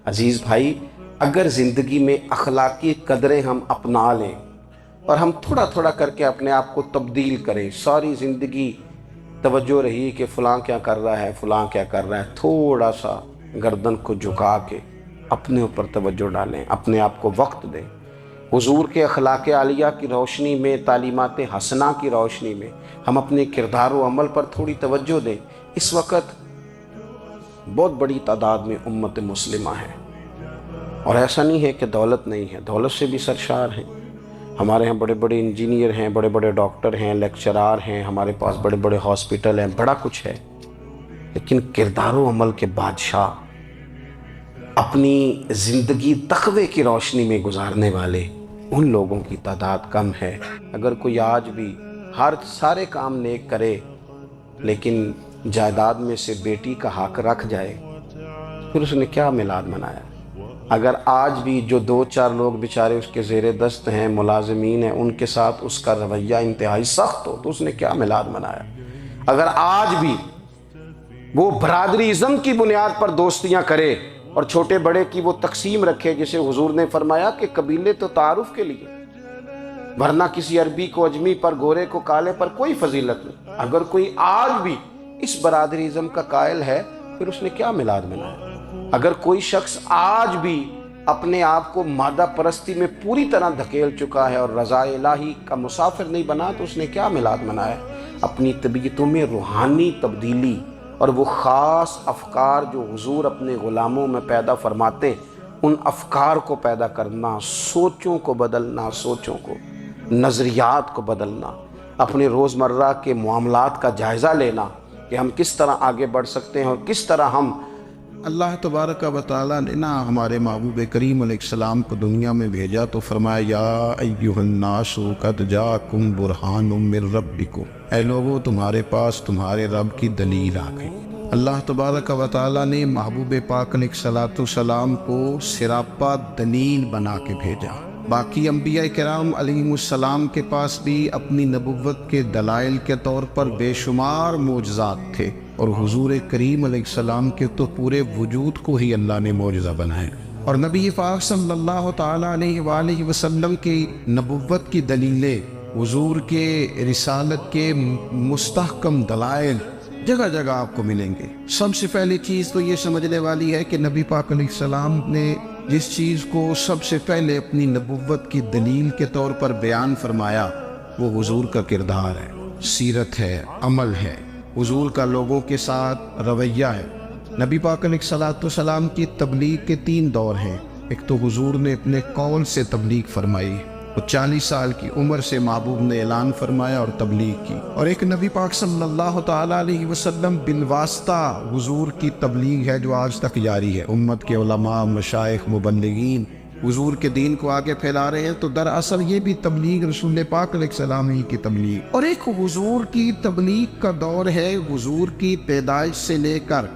Speaker 2: عزیز بھائی، اگر زندگی میں اخلاقی قدریں ہم اپنا لیں اور ہم تھوڑا تھوڑا کر کے اپنے آپ کو تبدیل کریں، ساری زندگی توجہ رہی کہ فلاں کیا کر رہا ہے، فلاں کیا کر رہا ہے، تھوڑا سا گردن کو جھکا کے اپنے اوپر توجہ ڈالیں، اپنے آپ کو وقت دیں۔ حضور کے اخلاق عالیہ کی روشنی میں، تعلیمات حسنہ کی روشنی میں ہم اپنے کردار و عمل پر تھوڑی توجہ دیں۔ اس وقت بہت بڑی تعداد میں امت مسلمہ ہے، اور ایسا نہیں ہے کہ دولت نہیں ہے، دولت سے بھی سرشار ہیں۔ ہمارے ہاں بڑے بڑے انجینئر ہیں، بڑے بڑے ڈاکٹر ہیں، لیکچرار ہیں، ہمارے پاس بڑے بڑے ہاسپٹل ہیں، بڑا کچھ ہے، لیکن کردار و عمل کے بادشاہ، اپنی زندگی تقوی کی روشنی میں گزارنے والے، ان لوگوں کی تعداد کم ہے۔ اگر کوئی آج بھی سارے کام نیک کرے لیکن جائیداد میں سے بیٹی کا حق رکھ جائے، پھر اس نے کیا میلاد منایا؟ اگر آج بھی جو 2-4 لوگ بیچارے اس کے زیر دست ہیں، ملازمین ہیں، ان کے ساتھ اس کا رویہ انتہائی سخت ہو تو اس نے کیا میلاد منایا؟ اگر آج بھی وہ برادری ازم کی بنیاد پر دوستیاں کرے اور چھوٹے بڑے کی وہ تقسیم رکھے، جسے حضور نے فرمایا کہ قبیلے تو تعارف کے لیے، ورنہ کسی عربی کو اجمی پر، گورے کو کالے پر کوئی فضیلت نہیں۔ اگر کوئی آج بھی اس برادری ازم کا قائل ہے، پھر اس نے کیا میلاد منایا؟ اگر کوئی شخص آج بھی اپنے آپ کو مادہ پرستی میں پوری طرح دھکیل چکا ہے اور رضا الہی کا مسافر نہیں بنا، تو اس نے کیا میلاد منایا؟ اپنی طبیعتوں میں روحانی تبدیلی اور وہ خاص افکار جو حضور اپنے غلاموں میں پیدا فرماتے، ان افکار کو پیدا کرنا، سوچوں کو بدلنا، سوچوں کو، نظریات کو بدلنا، اپنے روزمرہ کے معاملات کا جائزہ لینا کہ ہم کس طرح آگے بڑھ سکتے ہیں اور کس طرح ہم اللہ تبارک و تعالیٰ نے نا ہمارے محبوب کریم علیہ السلام کو دنیا میں بھیجا تو فرمایا یا ایھا الناس قد جاءکم برہان من ربکم، اے لوگو تمہارے پاس تمہارے رب کی دلیل آ گئی۔ اللہ تبارک و تعالیٰ نے محبوب پاک علیہ السلام کو سراپا دلیل بنا کے بھیجا۔ باقی انبیاء کرام علیہم السلام کے پاس بھی اپنی نبوت کے دلائل کے طور پر بے شمار معجزات تھے، اور حضور کریم علیہ السلام کے تو پورے وجود کو ہی اللہ نے معجزہ بنایا، اور نبی پاک صلی اللہ تعالیٰ علیہ وآلہ وسلم کی نبوت کی دلیلیں، حضور کے رسالت کے مستحکم دلائل جگہ جگہ آپ کو ملیں گے۔ سب سے پہلی چیز تو یہ سمجھنے والی ہے کہ نبی پاک علیہ السلام نے جس چیز کو سب سے پہلے اپنی نبوت کی دلیل کے طور پر بیان فرمایا، وہ حضور کا کردار ہے، سیرت ہے، عمل ہے، حضور کا لوگوں کے ساتھ رویہ ہے۔ نبی پاک علیہ السلام کی تبلیغ کے 3 دور ہیں۔ ایک تو حضور نے اپنے قول سے تبلیغ فرمائی، وہ 40 سال کی عمر سے محبوب نے اعلان فرمایا اور تبلیغ کی، اور ایک نبی پاک صلی اللہ تعالیٰ علیہ وسلم بالواسطہ حضور کی تبلیغ ہے جو آج تک جاری ہے۔ امت کے علماء، مشائخ، مبلغین حضور کے دین کو آگے پھیلا رہے ہیں، تو دراصل یہ بھی تبلیغ رسول پاک علیہ السلام ہی کی تبلیغ۔ اور ایک حضور کی تبلیغ کا دور ہے، حضور کی پیدائش سے لے کر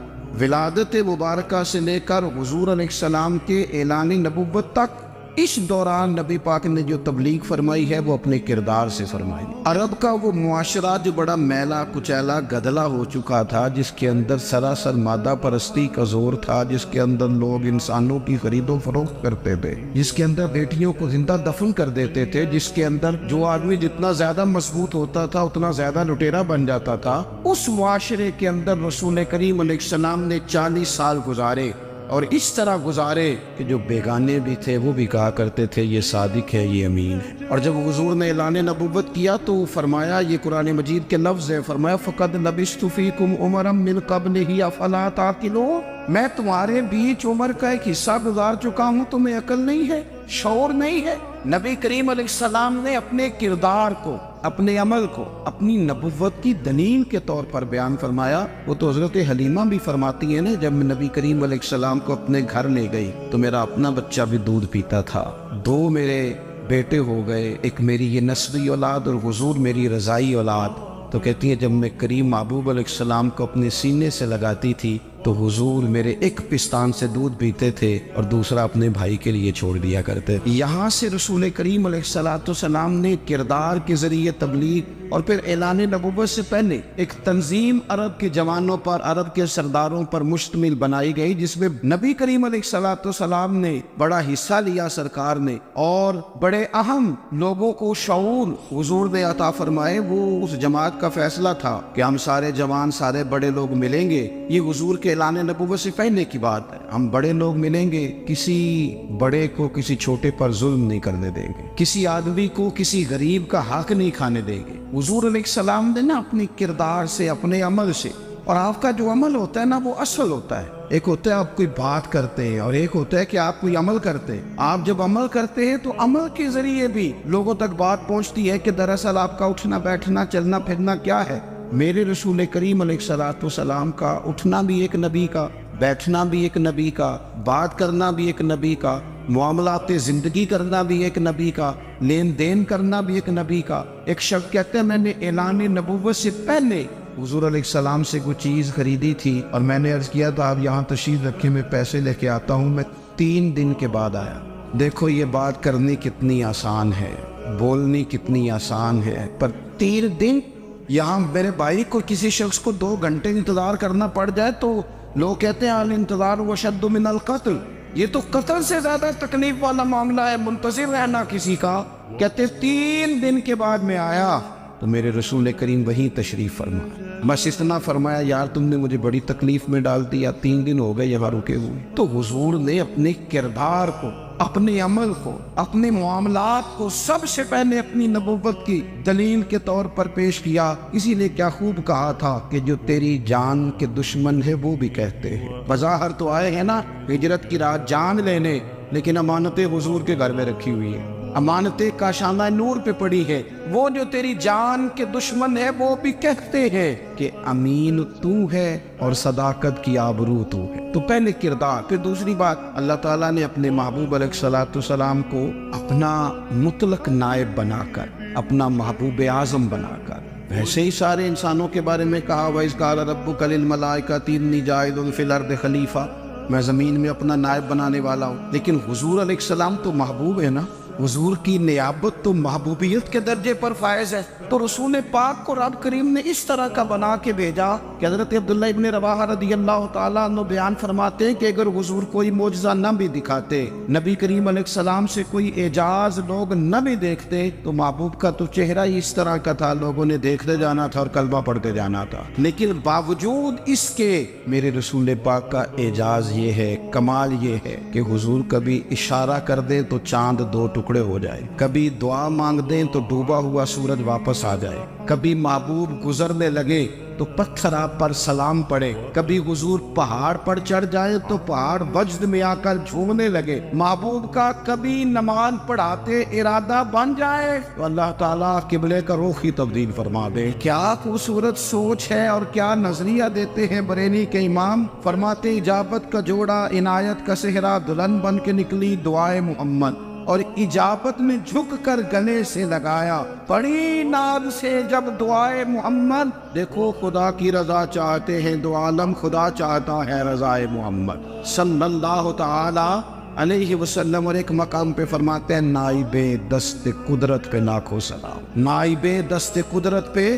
Speaker 2: ولادت مبارکہ سے لے کر حضور علیہ السلام کے اعلان نبوت تک۔ اس دوران نبی پاک نے جو تبلیغ فرمائی ہے وہ اپنے کردار سے فرمائی۔ عرب کا وہ معاشرہ جو بڑا میلا کچیلا گدلا ہو چکا تھا، جس کے اندر سراسر مادہ پرستی کا زور تھا، جس کے اندر لوگ انسانوں کی خرید و فروخت کرتے تھے، جس کے اندر بیٹیوں کو زندہ دفن کر دیتے تھے، جس کے اندر جو آدمی جتنا زیادہ مضبوط ہوتا تھا اتنا زیادہ لٹیرا بن جاتا تھا، اس معاشرے کے اندر رسول کریم علیہ السلام نے 40 سال گزارے، اور اس طرح گزارے کہ جو بیگانے بھی تھے وہ بھی کہا کرتے تھے یہ صادق ہے، یہ امین ہے۔ اور جب حضور نے اعلان نبوت کیا تو فرمایا، یہ قرآن مجید کے لفظ ہے، فرمایا فَقَدْ لَبِثْتُ فِيكُمْ عُمَرًا مِّن قَبْلِهِ أَفَلَا تَعْقِلُونَ، میں تمہارے بیچ عمر کا ایک حصہ گزار چکا ہوں، تمہیں عقل نہیں ہے، شعور نہیں ہے۔ نبی کریم علیہ السلام نے اپنے کردار کو، اپنے عمل کو اپنی نبوت کی دلیل کے طور پر بیان فرمایا۔ وہ تو حضرت حلیمہ بھی فرماتی ہیں نا، جب میں نبی کریم علیہ السلام کو اپنے گھر لے گئی تو میرا اپنا بچہ بھی دودھ پیتا تھا، 2 میرے بیٹے ہو گئے، ایک میری یہ نسبی اولاد اور حضور میری رضائی اولاد۔ تو کہتی ہیں جب میں کریم محبوب علیہ السلام کو اپنے سینے سے لگاتی تھی تو حضور میرے ایک پستان سے دودھ پیتے تھے اور دوسرا اپنے بھائی کے لیے چھوڑ دیا کرتے۔ یہاں سے رسول کریم علیہ السلام نے کردار کے ذریعے تبلیغ اور پھر اعلان نبوت سے پہلے ایک تنظیم عرب کے جوانوں پر، عرب کے سرداروں پر مشتمل بنائی گئی، جس میں نبی کریم علیہ السلام نے بڑا حصہ لیا، سرکار نے، اور بڑے اہم لوگوں کو شعور حضور نے عطا فرمائے۔ وہ اس جماعت کا فیصلہ تھا کہ ہم سارے جوان، سارے بڑے لوگ ملیں گے، یہ حضور کے اعلان نبوت سے پہلے کی بات ہے، ہم بڑے لوگ ملیں گے، کسی بڑے کو کسی چھوٹے پر ظلم نہیں کرنے دیں گے، کسی آدمی کو کسی غریب کا حق نہیں کھانے دیں گے۔ حضور علیہ السلام نے نا اپنی کردار سے، اپنے عمل سے، اور آپ کا جو عمل ہوتا ہے نا وہ اصل ہوتا ہے،
Speaker 3: ایک ہوتا ہے آپ کوئی بات کرتے ہیں اور ایک ہوتا ہے کہ آپ کوئی عمل کرتے ہیں. آپ جب عمل کرتے ہیں تو عمل کے ذریعے بھی لوگوں تک بات پہنچتی ہے کہ دراصل آپ کا اٹھنا بیٹھنا چلنا پھرنا کیا ہے. میرے رسول کریم علیہ الصلوۃ والسلام کا اٹھنا بھی ایک نبی کا، بیٹھنا بھی ایک نبی کا، بات کرنا بھی ایک نبی کا، معاملات زندگی کرنا بھی ایک نبی کا، لین دین کرنا بھی ایک نبی کا. ایک شخص کہتے ہیں میں نے اعلان نبوت سے پہلے حضور علیہ السلام سے کوئی چیز خریدی تھی اور میں نے عرض کیا تھا آپ یہاں تشریف رکھے میں پیسے لے کے آتا ہوں. میں 3 دن کے بعد آیا. دیکھو یہ بات کرنی کتنی آسان ہے، بولنی کتنی آسان ہے، پر 3 دن یہاں میرے بھائی کو کسی شخص کو 2 گھنٹے انتظار کرنا پڑ جائے تو لوگ کہتے ہیں الانتظار وشد من القتل. یہ تو قتل سے زیادہ تکلیف والا معاملہ ہے منتظر رہنا کسی کا. کہتے 3 دن کے بعد میں آیا تو میرے رسول کریم وہیں تشریف فرمایا. بس اتنا فرمایا یار تم نے مجھے بڑی تکلیف میں ڈال دیا، 3 دن ہو گئے یہاں رکے ہوئے. تو حضور نے اپنے کردار کو، اپنے عمل کو، اپنے معاملات کو سب سے پہلے اپنی نبوت کی دلیل کے طور پر پیش کیا. اسی لیے کیا خوب کہا تھا کہ جو تیری جان کے دشمن ہے وہ بھی کہتے ہیں. بظاہر تو آئے ہیں نا ہجرت کی رات جان لینے، لیکن امانتیں حضور کے گھر میں رکھی ہوئی ہیں، امانتیں کاشانہ نور پہ پڑی ہے. وہ جو تیری جان کے دشمن ہے وہ بھی کہتے ہیں کہ امین تو ہے اور صداقت کی آبرو تو ہے. تو پہلے کردار. پھر دوسری بات، اللہ تعالیٰ نے اپنے محبوب علیہ الصلوۃ والسلام کو اپنا مطلق نائب بنا کر، اپنا محبوب اعظم بنا کر، ویسے ہی سارے انسانوں کے بارے میں کہا وَإِذْ قَالَ رَبُّكَ لِلْمَلَائِكَةِ إِنِّي جَاعِلٌ فِي الْأَرْضِ خَلِيفَةً، میں زمین میں اپنا نائب بنانے والا ہوں. لیکن حضور علیہ السلام تو محبوب ہے نا، حضور کی نیابت تو محبوبیت کے درجے پر فائز ہے. تو رسول پاک کو رب کریم نے اس طرح کا بنا کے بھیجا کہ حضرت عبداللہ ابن رواحہ رضی اللہ تعالیٰ عنہ بیان فرماتے ہیں کہ اگر حضور کوئی معجزہ نہ بھی دکھاتے، نبی کریم علیہ السلام سے کوئی اعجاز لوگ نہ بھی دیکھتے، تو محبوب کا تو چہرہ ہی اس طرح کا تھا، لوگوں نے دیکھتے جانا تھا اور کلمہ پڑھتے جانا تھا. لیکن باوجود اس کے میرے رسول پاک کا اعجاز یہ ہے، کمال یہ ہے کہ حضور کبھی اشارہ کر دیں تو چاند 2 ٹکڑے ہو جائے، کبھی دعا مانگ دیں تو ڈوبا ہوا سورج واپس آ جائے، کبھی محبوب گزرنے لگے تو پتھر آپ پر سلام پڑے، کبھی حضور پہاڑ پر چڑھ جائے تو پہاڑ وجد میں آ کر جھومنے لگے. محبوب کا کبھی نماز پڑھاتے ارادہ بن جائے تو اللہ تعالیٰ قبلے کا رخ ہی تبدیل فرما دے. کیا خوبصورت سوچ ہے اور کیا نظریہ دیتے ہیں بریلی کے امام. فرماتے اجابت کا جوڑا عنایت کا صحرا دلہن بن کے نکلی دعائے محمد، اور اجابت میں جھک کر گلے سے لگایا پڑی ناز سے جب دعائے محمد. دیکھو خدا کی رضا چاہتے ہیں، دو عالم خدا چاہتا ہے رضائے محمد صلی اللہ تعالی علیہ وسلم. اور ایک مقام پہ فرماتے ہیں نائب دست قدرت پہ لاکھوں سلام، نائب دست قدرت پہ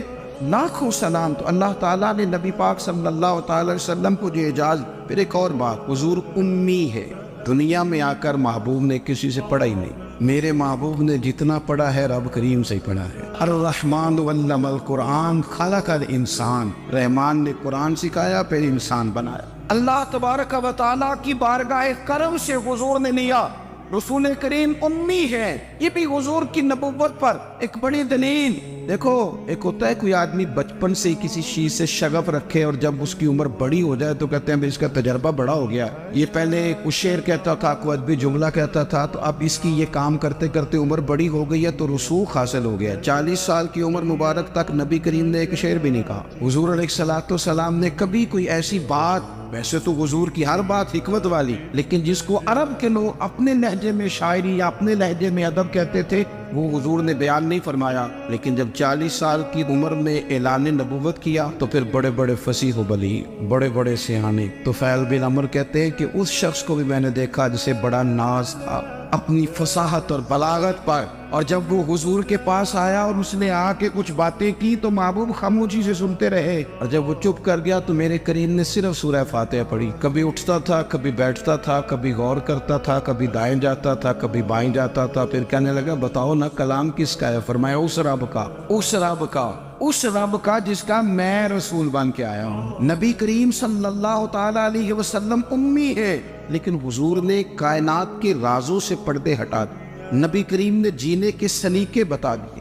Speaker 3: لاکھوں سلام. تو اللہ تعالیٰ نے نبی پاک صلی اللہ تعالی علیہ وسلم کو جو اعجاز. پھر ایک اور بات، حضور امی ہے. دنیا میں آ کر محبوب نے کسی سے پڑھا ہی نہیں. میرے محبوب نے جتنا پڑھا ہے رب کریم سے ہی پڑھا ہے. الرحمن علم القرآن خلق الانسان، رحمان نے قرآن سکھایا پھر انسان بنایا. اللہ تبارک و تعالیٰ کی بارگاہ کرم سے حضور نے لیا. رسول کریم امی ہے، یہ بھی حضور کی نبوت پر ایک بڑی دلیل. دیکھو ایک ہوتا ہے کوئی آدمی بچپن سے کسی چیز سے شغف رکھے اور جب اس کی عمر بڑی ہو جائے تو کہتے ہیں اس کا تجربہ بڑا ہو گیا. یہ پہلے کچھ شعر کہتا تھا، کوئی ادبی جملہ کہتا تھا، تو اب اس کی یہ کام کرتے کرتے عمر بڑی ہو گئی ہے تو رسوخ حاصل ہو گیا. 40 سال کی عمر مبارک تک نبی کریم نے ایک شعر بھی نہیں کہا. حضور علیہ الصلوۃ والسلام نے کبھی کوئی ایسی بات، ویسے تو حضور کی ہر بات حکمت والی، لیکن جس کو عرب کے لوگ اپنے لہجے میں شاعری یا اپنے لہجے میں ادب کہتے تھے، وہ حضور نے بیان نہیں فرمایا. لیکن جب 40 سال کی عمر میں اعلان نبوت کیا تو پھر بڑے بڑے فصیح و بلیغ، بڑے بڑے سیانے طفیل بن عمر کہتے ہیں کہ اس شخص کو بھی میں نے دیکھا جسے بڑا ناز تھا اپنی فصاحت اور بلاغت پر. اور جب وہ حضور کے پاس آیا اور اس نے آ کے کچھ باتیں کی تو محبوب خاموشی سے سنتے رہے. اور جب وہ چپ کر گیا تو میرے کریم نے صرف سورہ فاتحہ پڑھی. کبھی اٹھتا تھا، کبھی بیٹھتا تھا، کبھی غور کرتا تھا، کبھی دائیں جاتا تھا، کبھی بائیں جاتا تھا. پھر کہنے لگا بتاؤ نا کلام کس کا ہے؟ فرمایا اس رب کا، اس رب کا، اس رب کا جس کا میں رسول بن کے آیا ہوں. نبی کریم صلی اللہ تعالی علیہ وسلم امی ہے، لیکن حضور نے کائنات کے رازوں سے پردے ہٹا دیے. نبی کریم نے جینے کے سلیقے بتا دیے.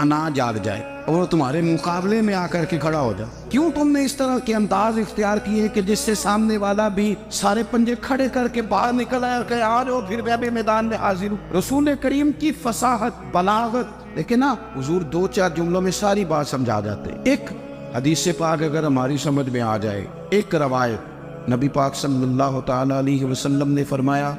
Speaker 3: انا جاگ جائے اور وہ تمہارے مقابلے میں آ کر کے کھڑا ہو جائے؟ کیوں تم نے اس طرح کے انداز اختیار کیے کہ جس سے سامنے والا بھی سارے پنجے کھڑے کر کے باہر نکل آئے اور کہے آ جاؤ پھر میں بھی میدان میں حاضر ہوں؟ رسول کریم کی فصاحت، بلاغت، لیکن نا حضور 2-4 جملوں میں ساری بات سمجھا جاتے ہیں۔ ایک حدیث پاک اگر ہماری سمجھ میں آ جائے، ایک روایت نبی پاک صلی اللہ تعالی علیہ وسلم نے فرمایا،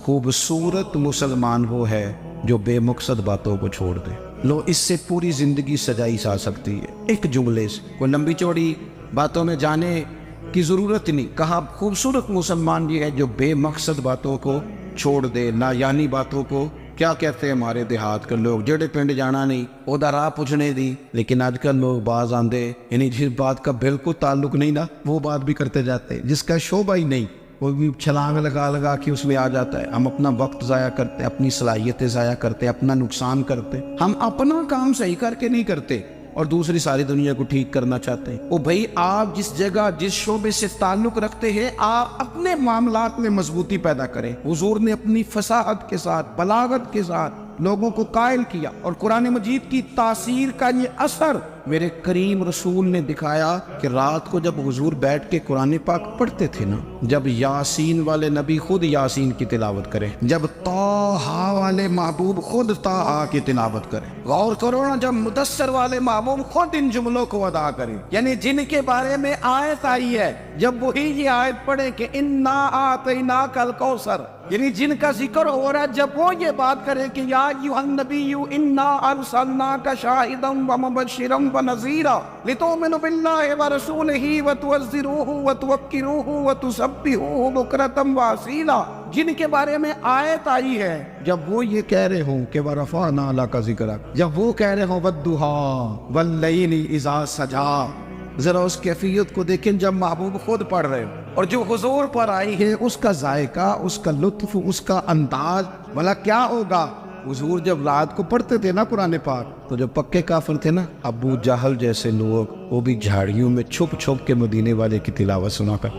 Speaker 3: خوبصورت مسلمان وہ ہے جو بے مقصد باتوں کو چھوڑ دے۔ لو، اس سے پوری زندگی سجائی جا سکتی ہے ایک جملے سے، کوئی لمبی چوڑی باتوں میں جانے کی ضرورت نہیں۔ کہا خوبصورت مسلمان یہ ہے جو بے مقصد باتوں کو چھوڑ دے، لا یعنی باتوں کو۔ کیا کہتے ہیں ہمارے دیہات کے لوگ، جڑے پنڈ جانا نہیں اودا راہ پوچھنے دی، لیکن آج کل لوگ باز آندے یعنی جس بات کا بالکل تعلق نہیں نا وہ بات بھی کرتے جاتے ہیں، جس کا شعبہ ہی نہیں وہ بھی چھلانگ لگا کے اس میں آ جاتا ہے۔ ہم اپنا وقت ضائع کرتے، اپنی صلاحیتیں ضائع کرتے، اپنا نقصان کرتے، ہم اپنا کام صحیح کر کے نہیں کرتے اور دوسری ساری دنیا کو ٹھیک کرنا چاہتے ہیں۔ او بھائی، آپ جس جگہ جس شعبے سے تعلق رکھتے ہیں آپ اپنے معاملات میں مضبوطی پیدا کریں۔ حضور نے اپنی فصاحت کے ساتھ، بلاغت کے ساتھ لوگوں کو قائل کیا، اور قرآن مجید کی تاثیر کا یہ اثر میرے کریم رسول نے دکھایا کہ رات کو جب حضور بیٹھ کے قرآن پاک پڑھتے تھے نا، جب یاسین والے نبی خود یاسین کی تلاوت کرے، جب طٰہٰ والے محبوب خود طٰہٰ کی تلاوت کرے، غور کرو نا، جب مدثر والے محبوب خود ان جملوں کو ادا کریں، یعنی جن کے بارے میں آیت آئی ہے، جب وہی یہ آیت پڑھے کہ انا اعطیناک الکوثر، یعنی جن کا ذکر ہو رہا ہے، جب وہ یہ بات کرے کہ یا ایھا النبی انا ارسلناک شاہدا ومبشرا ونذیرا لتؤمنوا باللہ ورسولہ وتعزروہ وتوقروہ وتسبحوہ بکرۃ واصیلا، جن کے بارے میں آیت آئی ہے، جب وہ یہ کہہ رہے ہوں کہ ورفعنا لک ذکرک، جب وہ کہہ رہے ہوں والضحیٰ واللیل اذا سجا، ذرا اس کیفیت کو دیکھیں جب محبوب خود پڑھ رہے ہوں، اور جو حضور پر آئی ہے اس کا ذائقہ، اس کا لطف، اس کا انداز، بھلا کیا ہوگا؟ حضور جب رات کو پڑھتے تھے نا قرآن پاک، تو جو پکے کافر تھے نا، ابو جہل جیسے لوگ، وہ بھی جھاڑیوں میں چھپ چھپ کے مدینے والے کی تلاوت سنا کر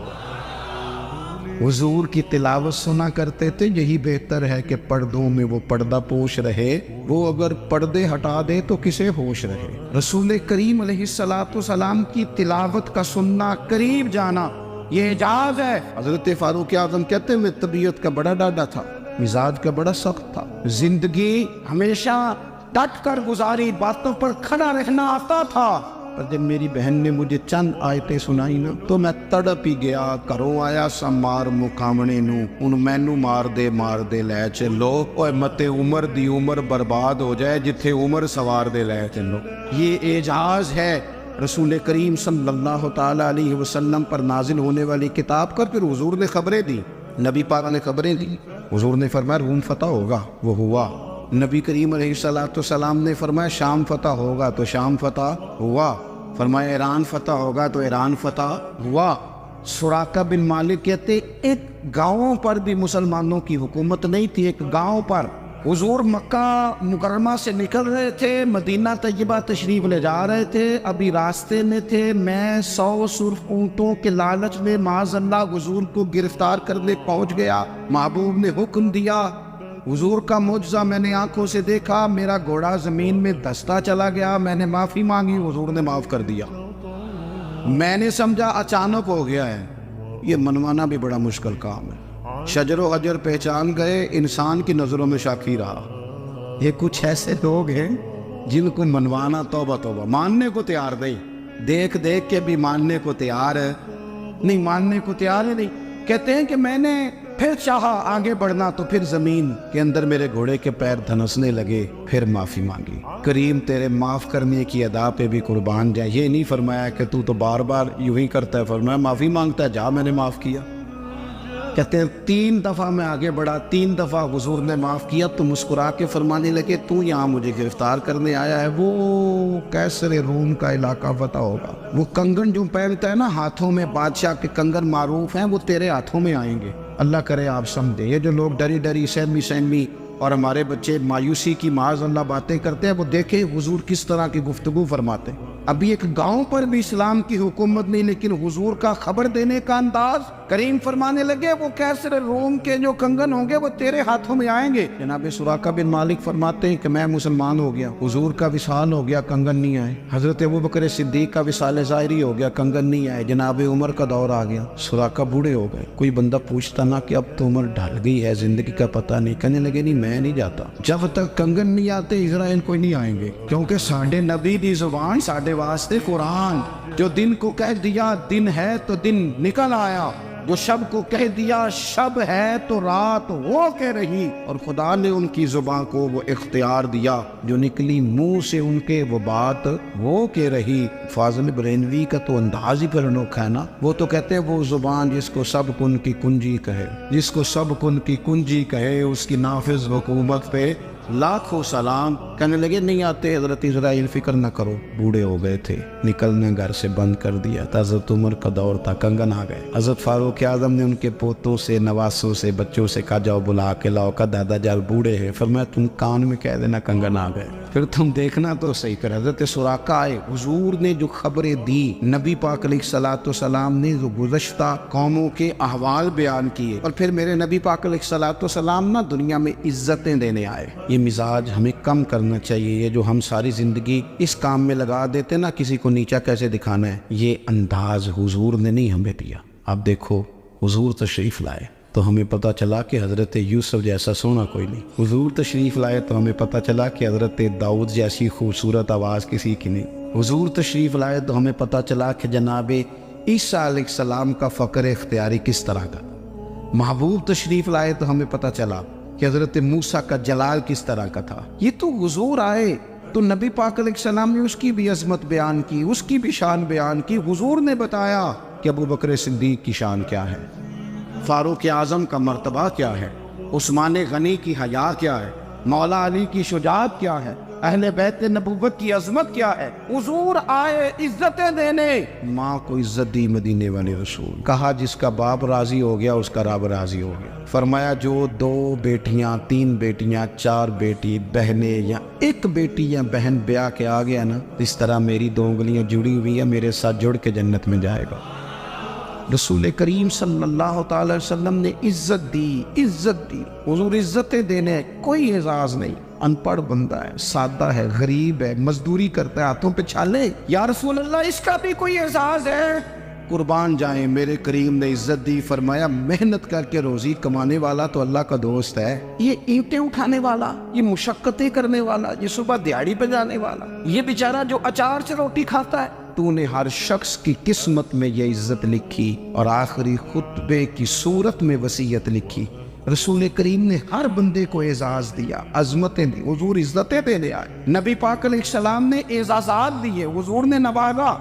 Speaker 3: حضور کی تلاوت سنا کرتے تھے۔ یہی بہتر ہے کہ پردوں میں وہ پردہ پوش رہے، وہ اگر پردے ہٹا دے تو کسے ہوش رہے۔ رسول کریم علیہ السلام کی تلاوت کا سننا، قریب جانا، یہ اعجاز ہے۔ حضرت فاروق اعظم کہتے ہیں میں طبیعت کا بڑا ڈاڈا تھا، مزاج کا بڑا سخت تھا، زندگی ہمیشہ ڈٹ کر گزاری، باتوں پر کھڑا رہنا آتا تھا، پر جب میری بہن نے مجھے چند آیتیں سنائی نا تو میں تڑپ ہی گیا۔ کروں آیا سا مار مقامنے نو، ان مینو مار دے لے چلو، اوے متے عمر دی عمر برباد ہو جائے جتھے عمر سوار دے لے چلو۔ یہ اعجاز ہے رسول کریم صلی اللہ تعالی علیہ وسلم پر نازل ہونے والی کتاب کا۔ پھر حضور نے خبریں دی، نبی پاک نے خبریں دی، حضور نے فرمایا روم فتح ہوگا، وہ ہوا۔ نبی کریم علیہ السلام نے فرمایا شام فتح ہوگا، تو شام فتح ہوا۔ فرمایا ایران فتح ہوگا، تو ایران فتح ہوا۔ سراقہ بن مالک کہتے ایک گاؤں پر بھی مسلمانوں کی حکومت نہیں تھی، ایک گاؤں پر حضور مکہ مکرمہ سے نکل رہے تھے، مدینہ طیبہ تشریف لے جا رہے تھے، ابھی راستے میں تھے، میں 100 سرخ اونٹوں کے لالچ میں معاذ اللہ حضور کو گرفتار کرنے پہنچ گیا۔ محبوب نے حکم دیا، حضور کا معجزہ میں نے آنکھوں سے دیکھا، میرا گھوڑا زمین میں دھستا چلا گیا، میں نے معافی مانگی، حضور نے معاف کر دیا۔ میں نے سمجھا اچانک ہو گیا ہے، یہ منوانا بھی بڑا مشکل کام ہے۔ شجر و حجر پہچان گئے، انسان کی نظروں میں شاکی رہا۔ یہ کچھ ایسے لوگ ہیں جن کو منوانا توبہ توبہ، ماننے کو تیار نہیں، دیکھ دیکھ کے بھی ماننے کو تیار ہے نہیں، ماننے کو تیار ہے نہیں۔ کہتے ہیں کہ میں نے پھر چاہا آگے بڑھنا تو پھر زمین کے اندر میرے گھوڑے کے پیر دھنسنے لگے، پھر معافی مانگی۔ کریم تیرے معاف کرنے کی ادا پہ بھی قربان جائے۔ یہ نہیں فرمایا کہ تو بار بار یوں ہی کرتا ہے، فرمایا معافی مانگتا ہے جا، میں نے معاف کیا۔ کہتے ہیں 3 دفعہ میں آگے بڑھا، 3 دفعہ حضور نے معاف کیا تو مسکرا کے فرمانے لگے تو یہاں مجھے گرفتار کرنے آیا ہے، وہ کیسر روم کا علاقہ فتح ہوگا۔ وہ کنگن جو پہنتا ہے نا ہاتھوں میں، بادشاہ کے کنگن معروف ہیں، وہ تیرے ہاتھوں میں آئیں گے۔ اللہ کرے آپ سمجھیں، یہ جو لوگ ڈری ڈری سہمی اور ہمارے بچے مایوسی کی معاذ اللہ باتیں کرتے ہیں، وہ دیکھیں حضور کس طرح کی گفتگو فرماتے ہیں۔ ابھی ایک گاؤں پر بھی اسلام کی حکومت نہیں، لیکن حضور کا خبر دینے کا انداز، کریم فرمانے لگے وہ کیسر روم کے جو کنگن ہوں گے وہ تیرے ہاتھوں میں آئیں گے۔ جناب سراقہ بن مالک فرماتے ہیں کہ میں مسلمان ہو گیا، حضور کا وصال ہو گیا، کنگن نہیں آئے۔ حضرت ابوبکر صدیق کا وصال ظاہری ہو گیا، کنگن نہیں آئے۔ جناب عمر کا دور آ گیا، سراقہ بوڑھے ہو گئے۔ کوئی بندہ پوچھتا نہ کہ اب تو عمر ڈھل گئی ہے، زندگی کا پتہ نہیں، کہنے لگے نہیں میں نہیں جاتا جب تک کنگن نہیں آتے اسرائیل کوئی نہیں آئیں گے، کیونکہ ساڈے نبی دی زبان ساڈے واسطے قرآن، جو دن کو کہہ دیا دن ہے تو دن نکل آیا، جو شب کو کہہ دیا شب ہے تو رات ہو کے رہی، اور خدا نے ان کی زبان کو وہ اختیار دیا، جو نکلی منہ سے ان کے وہ بات ہو کے رہی۔ فاضل برینوی کا تو انداز ہی پر انوکھا ہے نا، وہ تو کہتے ہیں وہ زبان جس کو سب کن کی کنجی کہے، جس کو سب کن کی کنجی کہے، اس کی نافذ حکومت پہ لاکھوں سلام۔ کہنے لگے نہیں آتے حضرت اسرائیل، فکر نہ کرو، بوڑھے ہو گئے تھے، نکلنے گھر سے بند کر دیا تھا، حضرت عمر کا دور تھا، کنگن آ گئے۔ حضرت فاروق اعظم نے ان کے پوتوں سے، نواسوں سے، بچوں سے کہا جاؤ بلا کے لاؤ، کا دادا جال بوڑھے ہیں، فرمایا تم کان میں کہہ دینا کنگن آ گئے، پھر تم دیکھنا تو صحیح کر۔ حضرت سراقہ آئے، حضور نے جو خبریں دی، نبی پاک علیہ الصلوۃ والسلام نے جو گزشتہ قوموں کے احوال بیان کیے، اور پھر میرے نبی پاک علیہ الصلوۃ والسلام نا دنیا میں عزتیں دینے آئے۔ یہ مزاج ہمیں کم کرنا چاہیے، یہ جو ہم ساری زندگی اس کام میں لگا دیتے نا کسی کو نیچا کیسے دکھانا ہے، یہ انداز حضور نے نہیں ہمیں دیا۔ اب دیکھو حضور تشریف لائے تو ہمیں پتہ چلا کہ حضرت یوسف جیسا سونا کوئی نہیں، حضور تشریف لائے تو ہمیں پتہ چلا کہ حضرت داؤد جیسی خوبصورت آواز کسی کی نہیں، حضور تشریف لائے تو ہمیں پتہ چلا کہ جناب عیسیٰ علیہ السلام کا فقر اختیاری کس طرح کا، محبوب تشریف لائے تو ہمیں پتہ چلا کہ حضرت موسیٰ کا جلال کس طرح کا تھا۔ یہ تو حضور آئے تو نبی پاک علیہ السلام نے اس کی بھی عظمت بیان کی، اس کی بھی شان بیان کی۔ حضور نے بتایا کہ ابوبکر صدیق کی شان کیا ہے، فاروق اعظم کا مرتبہ کیا ہے، عثمان غنی کی حیا کیا ہے، مولا علی کی شجاعت کیا ہے، اہل بیت نبوت کی عظمت کیا ہے۔ حضور آئے عزتیں دینے، ماں کو عزت دی مدینے والے رسول، کہا جس کا باپ راضی ہو گیا اس کا رب راضی ہو گیا۔ فرمایا جو 2 بیٹیاں 3 بیٹیاں 4 بیٹی بہنیں یا 1 بیٹی یا بہن بیاہ کے آ گیا نا، اس طرح میری 2 انگلیاں جڑی ہوئی ہیں، میرے ساتھ جڑ کے جنت میں جائے گا۔ رسول کریم صلی اللہ تعالی وسلم نے عزت دی، عزت دی۔ حضور عزتیں دینے، کوئی اعزاز نہیں، ان پڑھ بندہ ہے، سادہ ہے، غریب ہے، مزدوری کرتا ہے، ہاتھوں پہ چھالے، یا رسول اللہ اس کا بھی کوئی اعزاز ہے؟ قربان جائیں، میرے کریم نے عزت دی، فرمایا محنت کر کے روزی کمانے والا تو اللہ کا دوست ہے، یہ اینٹیں اٹھانے والا، یہ مشقتیں کرنے والا، یہ صبح دیہڑی پہ جانے والا، یہ بیچارہ جو اچار سے روٹی کھاتا ہے، تو نے ہر شخص کی قسمت میں یہ عزت لکھی اور آخری خطبے کی صورت میں وصیت لکھی۔ رسول کریم نے ہر بندے کو اعزاز دیا، عظمتیں دی، حضور عزتیں دینے آئے، نبی پاک علیہ السلام نے اعزازات دیے، حضور نے نوازا۔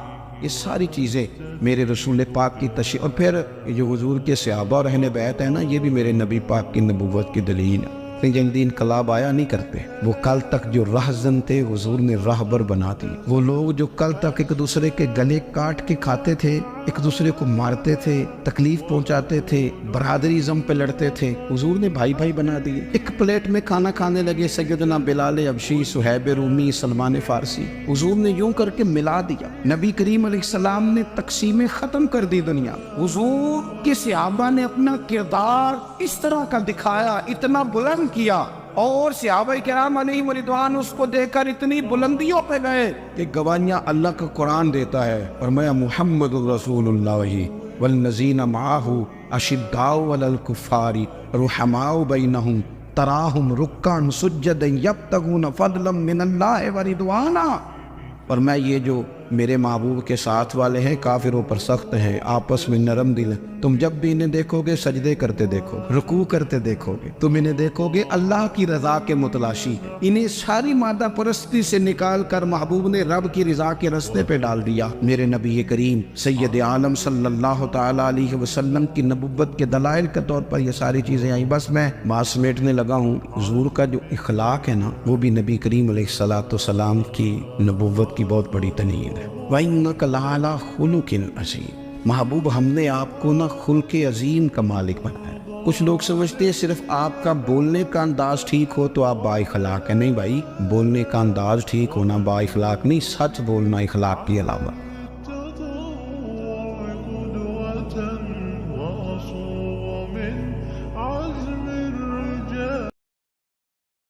Speaker 3: یہ ساری چیزیں میرے رسول پاک کی تشریح، اور پھر یہ جو حضور کے صحابہ اور اہل بیت ہے نا، یہ بھی میرے نبی پاک کی نبوت کی دلیل ہے۔ جلدی انقلاب آیا نہیں کرتے، وہ کل تک جو راہزن تھے حضور نے راہبر بنا دی۔ وہ لوگ جو کل تک ایک دوسرے کے گلے کاٹ کے کھاتے تھے، ایک دوسرے کو مارتے تھے، تکلیف پہنچاتے تھے، برادریزم پہ لڑتے تھے، حضور نے بھائی بھائی بنا دیے۔ ایک پلیٹ میں کھانا کھانے لگے، سیدنا بلال حبشی، صہیب رومی، سلمان فارسی، حضور نے یوں کر کے ملا دیا۔ نبی کریم علیہ السلام نے تقسیمیں ختم کر دی دنیا۔ حضور کے صحابہ نے اپنا کردار اس طرح کا دکھایا، اتنا بلند کیا، اور صحابہ کرام علیہم رضوان اس کو دیکھ کر اتنی بلندیوں پہ گئے کہ گواہیاں اللہ کا قرآن دیتا ہے، فرمایا محمد رسول اللہ والذین معہ اشداء علی الکفار رحماء بینہم تراہم رکعا سجدا یبتغون فضلا من اللہ ورضوانا۔ اور میں یہ جو میرے محبوب کے ساتھ والے ہیں کافروں پر سخت ہیں، آپس میں نرم دل ہیں، تم جب بھی انہیں دیکھو گے سجدے کرتے دیکھو، رکوع کرتے دیکھو گے، تم انہیں دیکھو گے اللہ کی رضا کے متلاشی ہیں۔ انہیں ساری مادہ پرستی سے نکال کر محبوب نے رب کی رضا کے رستے پہ ڈال دیا۔ میرے نبی کریم سید عالم صلی اللہ تعالی علیہ وسلم کی نبوت کے دلائل کے طور پر یہ ساری چیزیں آئیں۔ بس میں بات سمیٹنے لگا ہوں۔ حضور کا جو اخلاق ہے نا، وہ بھی نبی کریم علیہ الصلوۃ والسلام کی نبوت کی بہت بڑی دلیل ہے۔ وَإِنَّكَ لَعَلَىٰ خُلُقٍ عَظِيمٍ، محبوب ہم نے آپ کو نا خلق عظیم کا مالک بنایا۔ کچھ لوگ سمجھتے ہیں صرف آپ کا بولنے کا انداز ٹھیک ہو تو آپ با اخلاق ہیں۔ نہیں بھائی، بولنے کا انداز ٹھیک ہونا با اخلاق نہیں، سچ بولنا اخلاق کے علاوہ۔